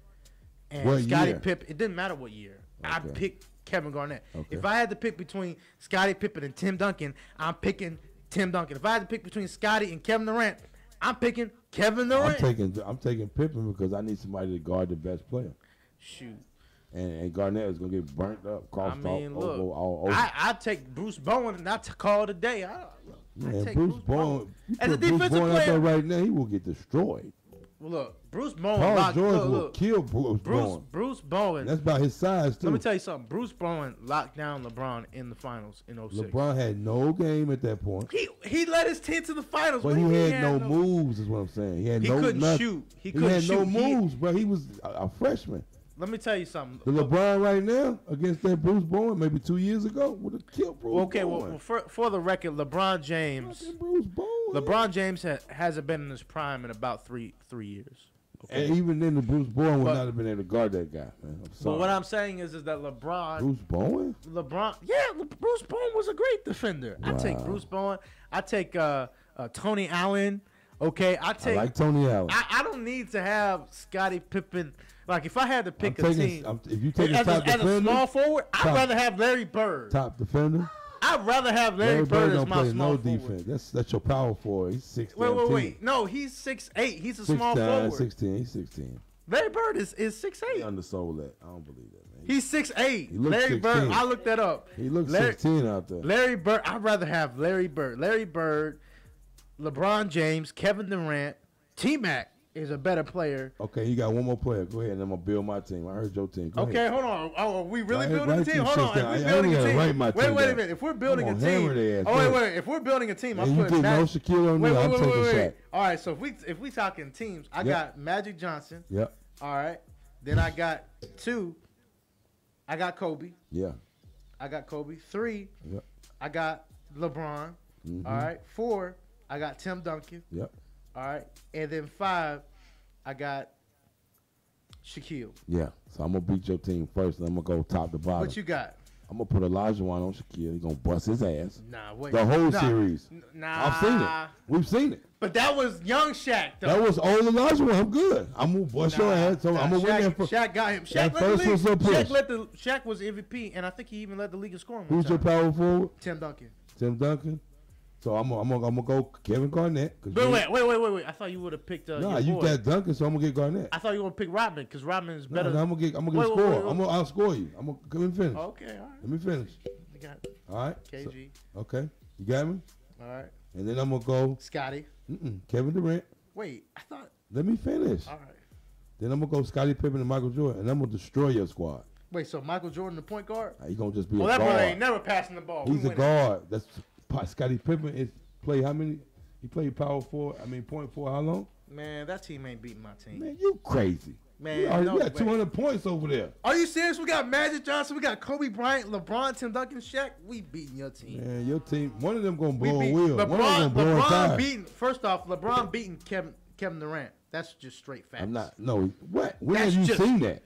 and What Scottie year? Pippen. It didn't matter what year. I'd Okay. pick Kevin Garnett. Okay. If I had to pick between Scottie Pippen and Tim Duncan, I'm picking Tim Duncan. If I had to pick between Scottie and Kevin Durant, I'm picking Kevin Durant. I'm taking Pippen because I need somebody to guard the best player. Shoot. And Garnett is going to get burnt up, I crossed mean, off, look, all over. I take Bruce Bowen and not to call it a day. I Man, take Bruce Bowen, you as a put Bruce defensive Bowen out player. there right now, he will get destroyed. Well, look, Bruce Bowen Paul locked. George Look, will look. kill Bruce Bowen. Bruce Bowen. That's about his size too. Let me tell you something. Bruce Bowen locked down LeBron in the finals in 06. LeBron had no game at that point. He led his team to the finals. But What he do you mean had no moves, is what I'm saying. He had He no couldn't nothing. shoot. He He had couldn't no shoot. moves, bro. He was a freshman. Let me tell you something. The LeBron right now against that Bruce Bowen, maybe 2 years ago, would have killed Bruce Okay, Bowen. well, for the record, LeBron James hasn't been in his prime in about three years. Okay? And even then, the Bruce Bowen would But- not have been able to guard that guy, man. I'm sorry. But what I'm saying is that Bruce Bowen? Bruce Bowen was a great defender. I take Wow. Bruce Bowen. I take Tony Allen. Okay, I like Tony Allen. I don't need to have Scottie Pippen. Like if I had to pick I'm a taking- team, if you take a as top a defender, small forward, I'd top- rather have Larry Bird. top defender. I'd rather have Larry Larry Bird Bird as don't my play small no forward. defense. That's your power forward. He's 6'10". Wait. No, he's 6'8". He's a small 6'9", forward. 16. He's 16. Larry Bird is He 6'8". undersold that. I don't believe that, man. He's 6'8". He looks Larry 16. Bird. I looked that up. He looks Larry, 16 out there. Larry Bird. I'd rather have Larry Bird. Larry Bird, LeBron James, Kevin Durant, T-Mac is a better player. Okay, you got one more player. Go ahead, and I'm gonna build my team. I heard your team. Go Okay, ahead. hold on. Oh, are we really Write- building write a team? these Hold shits on. If down. we're I building only a gotta write my team, team wait a down. minute. If we're building I'm a gonna team, hammer their ass oh back. wait. If we're building a team, And I'm you putting getting no Magic. Shaquille O'Neal, I'm taking Shaq. All right, so if we talking teams, I got Magic Johnson. Yep. All right. Then I got 2. I got Kobe. Yeah. I got Kobe. 3. Yep. I got LeBron. Mhm. All right. 4. I got Tim Duncan. Yep. All right. And then 5. I got Shaquille. Yeah. So I'm gonna beat your team first, and I'm gonna go top to bottom. What you got? I'm gonna put Olajuwon on Shaquille. He's gonna bust his ass. Nah, wait. The whole Nah. series. Nah. I've seen it. We've seen it. But that was young Shaq, though. That was old Olajuwon. I'm good. I'm gonna bust your ass. So I'm gonna win that. Shaq got him. Shaq that led the first league. was a push. Shaq was MVP, and I think he even led the league in scoring. Who's your power forward? Tim Duncan. Tim Duncan. So I'm gonna go Kevin Garnett. But wait. I thought you would have picked Nah, your you boy. got Duncan, so I'm gonna get Garnett. I thought you were going to pick Rodman because Rodman is No, better. I'm gonna get Wait, score. wait. I'm gonna outscore you. Let me finish. Okay, all right. Let me finish. You got All right. KG. So, okay. You got me. All right. And then I'm gonna go Scotty. Kevin Durant. Wait, I thought. Let me finish. All right. Then I'm gonna go Scottie Pippen and Michael Jordan, and I'm gonna destroy your squad. Wait, so Michael Jordan, the point guard? He gonna just be Well, a that guard. brother ain't never passing the ball. He's We a winning. guard. That's Scottie Pippen is play how many? He played power forward. Point forward. How long? Man, that team ain't beating my team. Man, you crazy. Man, you already no got way. 200 points over there. Are you serious? We got Magic Johnson, we got Kobe Bryant, LeBron, Tim Duncan, Shaq. We beating your team. Man, your team. One of them gonna We blow a beat wheel. One of them gonna blow a tire. beating. First off, LeBron beating Kevin Durant. That's just straight facts. I'm not. No. What? When That's have you just- seen that?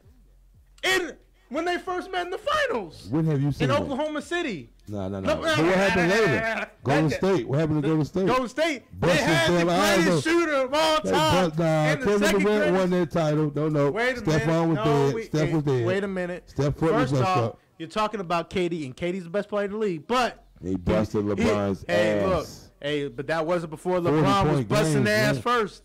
And when they first met in the finals When have you seen in that? Oklahoma City. No. No, But what happened later? Golden State. What happened to Golden State? Golden State. Busted They had the their eyes greatest out. shooter of all They time. bust- and the Kevin second Durant greatest. won that title. No. Wait a Stephon minute. was No, dead. Steph was dead. Wait a minute. Steph foot was First messed off, up. you're talking about KD, and KD's the best player in the league. But He busted LeBron's hey, look, ass. hey, but that wasn't before 40 LeBron was point busting games, their ass man. first.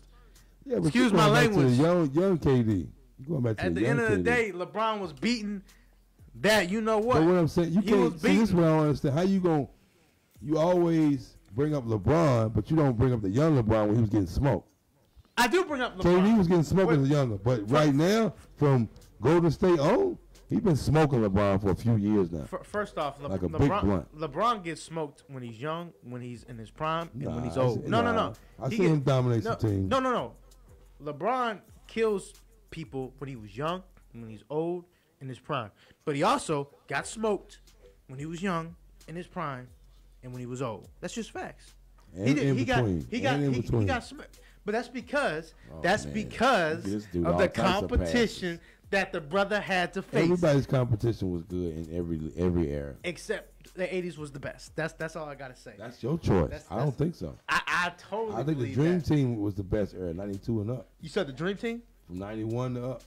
Yeah, but Excuse you my going back to language. the young KD. You going back to At the young end of the KD. day, LeBron was beating that. You know what? But what I'm saying, you He can't was see this. beaten. What I don't understand. How you going? You always bring up LeBron, but you don't bring up the young LeBron when he was getting smoked. I do bring up KD LeBron. was getting smoked Wait. as a younger, but right now from Golden State on, he's been smoking LeBron for a few years now. First off, Like a big blunt. LeBron gets smoked when he's young, when he's in his prime, and when he's Nah, old. No. I He see get- him dominate no, some teams. No. LeBron kills people when he was young, when he's old, in his prime. But he also got smoked when he was young, in his prime, and when he was old. That's just facts. And in between. He got between. smoked. But that's because Oh, that's man. because This dude of all the types of competition passes. that the brother had to face. Everybody's competition was good in every era. Except the '80s was the best. That's all I gotta say. That's your choice. That's- I don't think so. I totally. I think the believe Dream that. Team was the best era, 92 and up. You said the Dream Team. From 91 to up.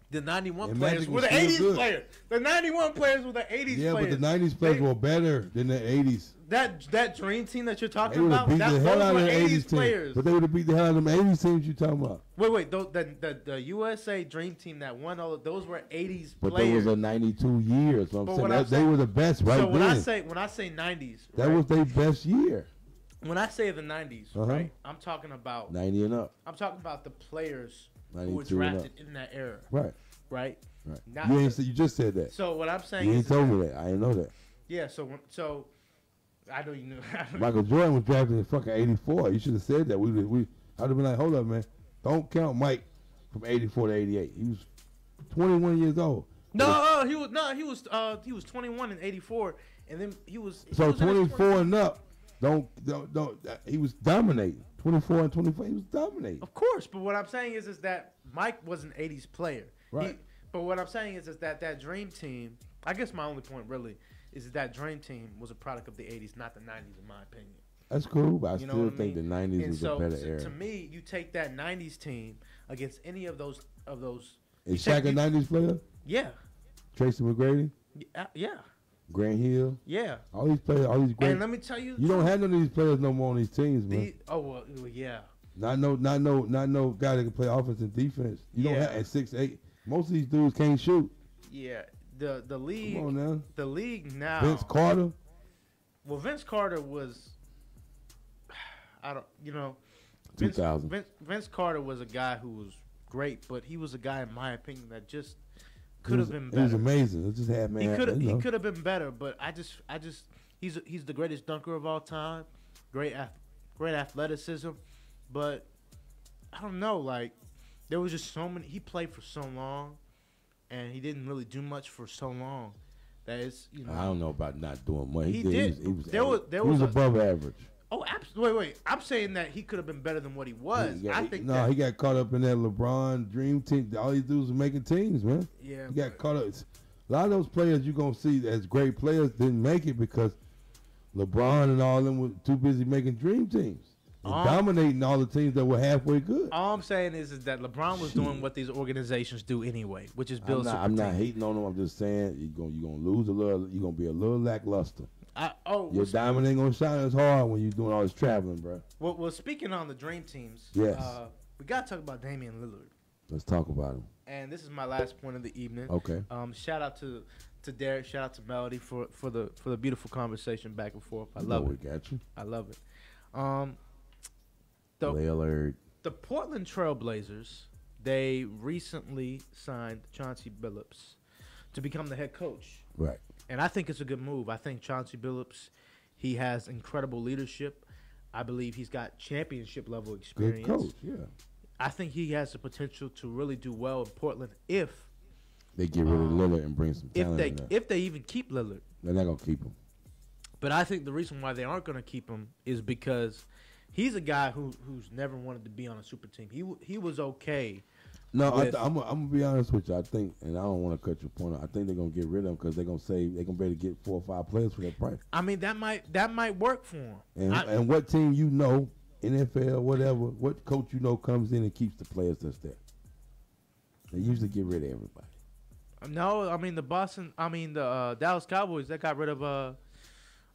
The '91 And players Magic were was the still '80s good. players. The '91 players were the '80s Yeah, players. but the 90s players They- were better than the 80s. That Dream Team that you're They talking would have about, beat the those hell out were of the 80s 80s team. players. But they would have beat the hell out of them 80s teams you talking about. Wait, the USA Dream Team that won all of those were '80s But players. there was a 92 years. So I'm But saying what that I'm they saying- were the best right so when then. I say '90s, That right? was their best year. When I say the '90s, Uh-huh. right? I'm talking about 90 and up. I'm talking about the players who were 92 and drafted in that era, Right. right? Right. Not You the- just said that. So what I'm saying You is ain't told me that. I didn't know that. yeah. So I know you knew. Michael Jordan was drafted in fucking 84. You should have said that. I'd have been like, hold up, man. Don't count Mike from 84 to 88. He was 21 years old. he was 21 in '84, and then he was So he was in his 24 and up, don't. He was dominating. 24 and 25, he was dominating. Of course, but what I'm saying is that Mike was an '80s player. Right. But what I'm saying is that Dream Team. I guess my only point really is that Dream Team was a product of the '80s, not the '90s, in my opinion. That's cool, but I You know still what I think mean? the 90s And was so, a better to, era. to me, you take that '90s team against any of those. Is Shaq a 90s player? Yeah. Tracy McGrady? Yeah. Grant Hill? Yeah. All these players, all these great. And let me tell you, You don't have none of these players no more on these teams, man. well, yeah. Not no guy that can play offense and defense. You don't have at 6'8". Most of these dudes can't shoot. Yeah. The league. Come on now. The league now. Vince Carter. Well, Vince Carter was. I don't. 2000. Vince Carter was a guy who was great, but he was a guy, in my opinion, that just could have been better. He was amazing. It just had man. He could have been better, but I just he's the greatest dunker of all time, great athleticism, but I don't know, like there was just so many. He played for so long, and he didn't really do much for so long. That is, I don't know about not doing much. He did. He was above average. Oh, absolutely. Wait. I'm saying that he could have been better than what he was. He he got caught up in that LeBron dream team. All these dudes were making teams, man. Yeah. He got caught up. A lot of those players you're going to see as great players didn't make it because LeBron and all of them were too busy making dream teams. And dominating all the teams that were halfway good. All I'm saying is that LeBron was doing what these organizations do anyway, which is build super I'm not teams. hating on them. I'm just saying you're gonna lose a little. You're gonna be a little lackluster. Your diamond ain't gonna shine as hard when you're doing all this traveling, bro. Well, speaking on the dream teams, yes, we gotta talk about Damian Lillard. Let's talk about him. And this is my last point of the evening. Okay. Shout out to Derek. Shout out to Melody for the beautiful conversation back and forth. I love it. We got you. I love it. Lillard. The Portland Trailblazers, they recently signed Chauncey Billups to become the head coach. Right. And I think it's a good move. I think Chauncey Billups, he has incredible leadership. I believe he's got championship level experience. Good coach, yeah. I think he has the potential to really do well in Portland if they get rid of Lillard and bring some talent in there. If they even keep Lillard. They're not gonna keep him. But I think the reason why they aren't gonna keep him is because he's a guy who's never wanted to be on a super team. He was okay. No, I'm gonna be honest with you. I think, and I don't want to cut your point. I think they're gonna get rid of him because they're gonna say they're gonna be able to get 4 or 5 players for that price. I mean, that might work for him. And what team NFL, whatever, what coach comes in and keeps the players that's there? They usually get rid of everybody. No, I mean the Dallas Cowboys, that got rid of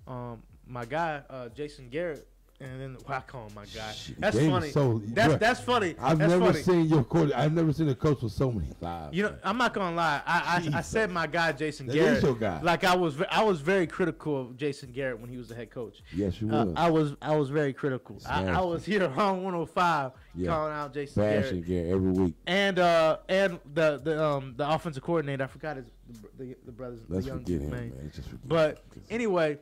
my guy Jason Garrett. And then I call him my guy. That's funny. That's funny. I've never seen your coach. I've never seen a coach with so many lives. I'm not gonna lie. I said my guy Jason Garrett. That is your guy. Like I was very critical of Jason Garrett when he was the head coach. Yes, you were. I was very critical. I was here on 105 calling out Jason Garrett every week. And the offensive coordinator. I forgot the brothers. Let's the young forget him, man. Just forget but anyway,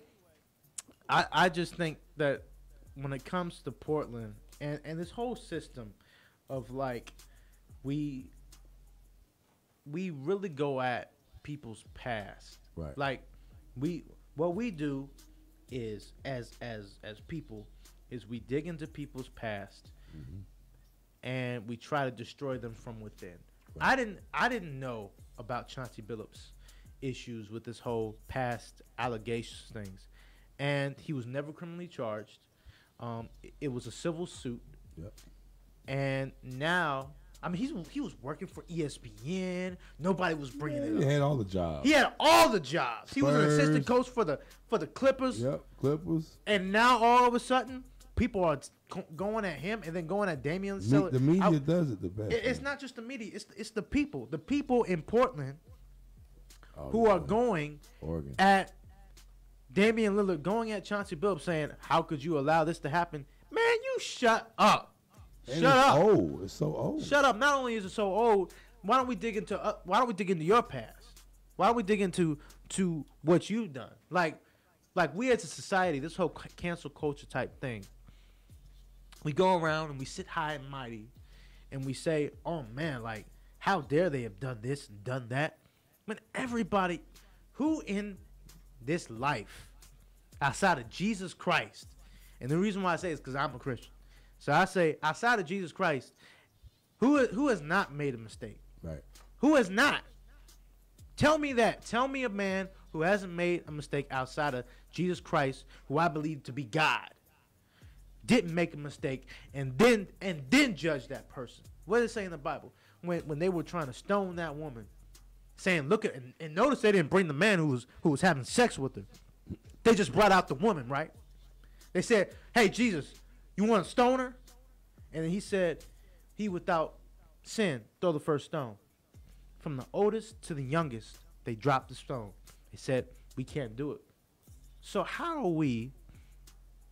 I just think that when it comes to Portland and this whole system of like we really go at people's past. Right. Like what we do is as people is we dig into people's past and we try to destroy them from within. Right. I didn't know about Chauncey Billups' issues with this whole past allegations things. And he was never criminally charged. It was a civil suit. Yep. And now, I mean, he was working for ESPN. Nobody was bringing it up. He had all the jobs. He had all the jobs. He was an assistant coach for the Clippers. Yep, Clippers. And now all of a sudden, people are going at him and then going at Damian Lillard. The media does it the best. It's not just the media. It's the people. The people in Portland who are going at Damian Lillard, going at Chauncey Billups saying, how could you allow this to happen? Man, you shut up. And Shut it's up. old. It's so old. Shut up. Not only is it so old, why don't we dig into your past? Why don't we dig into what you've done? Like we as a society, this whole cancel culture type thing. We go around and we sit high and mighty, and we say, "Oh man, like how dare they have done this and done that?" When everybody, who in this life, outside of Jesus Christ, and the reason why I say is because I'm a Christian. So I say, outside of Jesus Christ, who has not made a mistake? Right. Who has not? Tell me that. Tell me a man who hasn't made a mistake outside of Jesus Christ, who I believe to be God, didn't make a mistake, and then judge that person. What does it say in the Bible? When they were trying to stone that woman, saying, look at, and notice they didn't bring the man who was having sex with her. They just brought out the woman, right? They said, hey, Jesus, you want to stone her? And then he said, he without sin, throw the first stone. From the oldest to the youngest, they dropped the stone. They said, we can't do it. So how are we,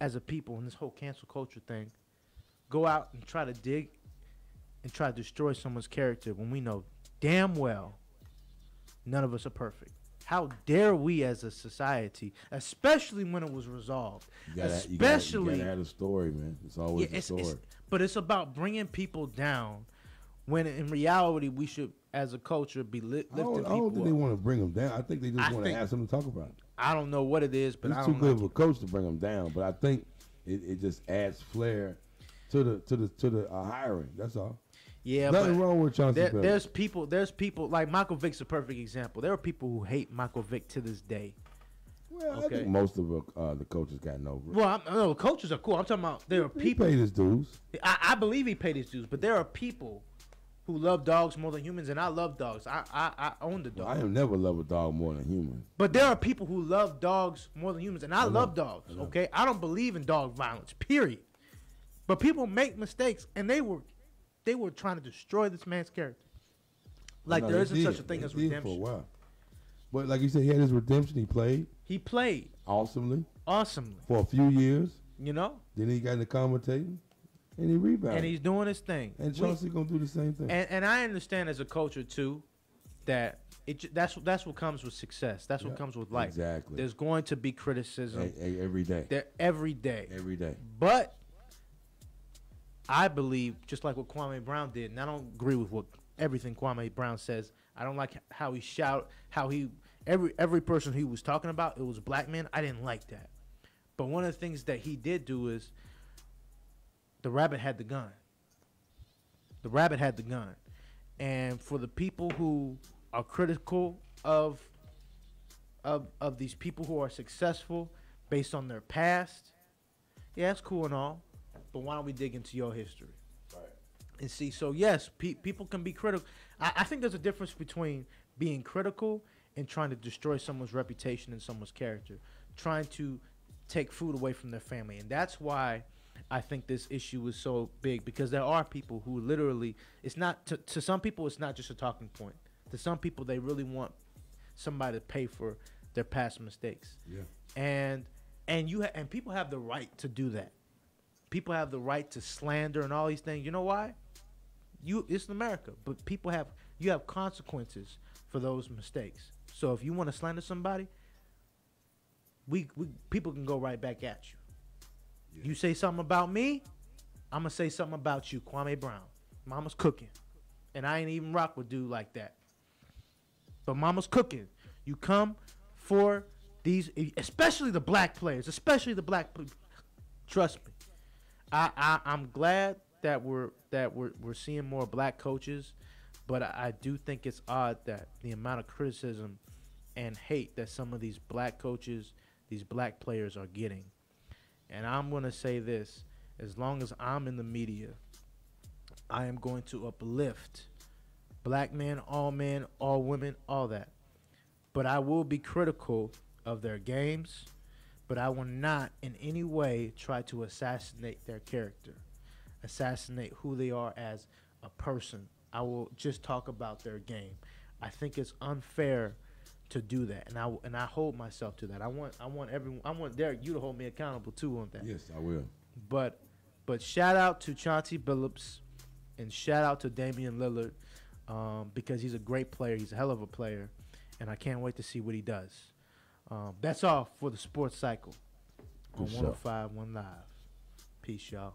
as a people in this whole cancel culture thing, go out and try to dig and try to destroy someone's character when we know damn well none of us are perfect? How dare we as a society, especially when it was resolved, You gotta have a story, man. It's always a story. But it's about bringing people down when in reality we should, as a culture, be lifting people up. I don't think they want to bring them down. I think they just want to have something to talk about. I don't know what it is, but He's too good of a coach to bring them down. But I think it just adds flair to the hiring. That's all. Yeah, nothing wrong with Chauncey Billups. There's people like Michael Vick's a perfect example. There are people who hate Michael Vick to this day. Well, I think most of the coaches gotten over it. Well, no, coaches are cool. I'm talking about there are people. He paid his dues. I believe he paid his dues, but there are people who love dogs more than humans, and I love dogs. I own the dog. Well, I have never loved a dog more than humans. But there are people who love dogs more than humans, and I love dogs. Okay, I don't believe in dog violence. Period. But people make mistakes, and they were trying to destroy this man's character. Like there isn't such a thing as redemption. For a while. But like you said, he had his redemption. He played. He played awesomely. For a few years. You know. Then he got into commentating, and he rebounded. And he's doing his thing. And Chauncey gonna do the same thing. And I understand as a culture too, that that's what comes with success. That's what comes with life. Exactly. There's going to be criticism every day. Every day. Every day. But I believe, just like what Kwame Brown did, and I don't agree with everything Kwame Brown says. I don't like how he every person he was talking about, it was black men. I didn't like that. But one of the things that he did do is the rabbit had the gun. The rabbit had the gun. And for the people who are critical of these people who are successful based on their past, yeah, it's cool and all. But why don't we dig into your history? Right. And see, so yes, people can be critical. I think there's a difference between being critical and trying to destroy someone's reputation and someone's character, trying to take food away from their family. And that's why I think this issue is so big, because there are people who literally, it's not, to some people, it's not just a talking point. To some people, they really want somebody to pay for their past mistakes. Yeah. And people have the right to do that. People have the right to slander and all these things. You know why? It's in America, but you have consequences for those mistakes. So if you want to slander somebody, people can go right back at you. Yeah. You say something about me, I'm gonna say something about you, Kwame Brown. Mama's cooking, and I ain't even rock with dude like that. But Mama's cooking. You come for these, especially the black players, Trust me. I'm glad that we're seeing more black coaches, but I do think it's odd that the amount of criticism and hate that some of these black coaches, these black players are getting. And I'm going to say this, as long as I'm in the media, I am going to uplift black men, all women, all that. But I will be critical of their games, but I will not in any way try to assassinate their character, assassinate who they are as a person. I will just talk about their game. I think it's unfair to do that, and I hold myself to that. I want Derek, you to hold me accountable too on that. Yes, I will. But But shout out to Chauncey Billups and shout out to Damian Lillard because he's a great player. He's a hell of a player, and I can't wait to see what he does. That's all for the Sports Cycle on 105.1 Live. Peace, y'all.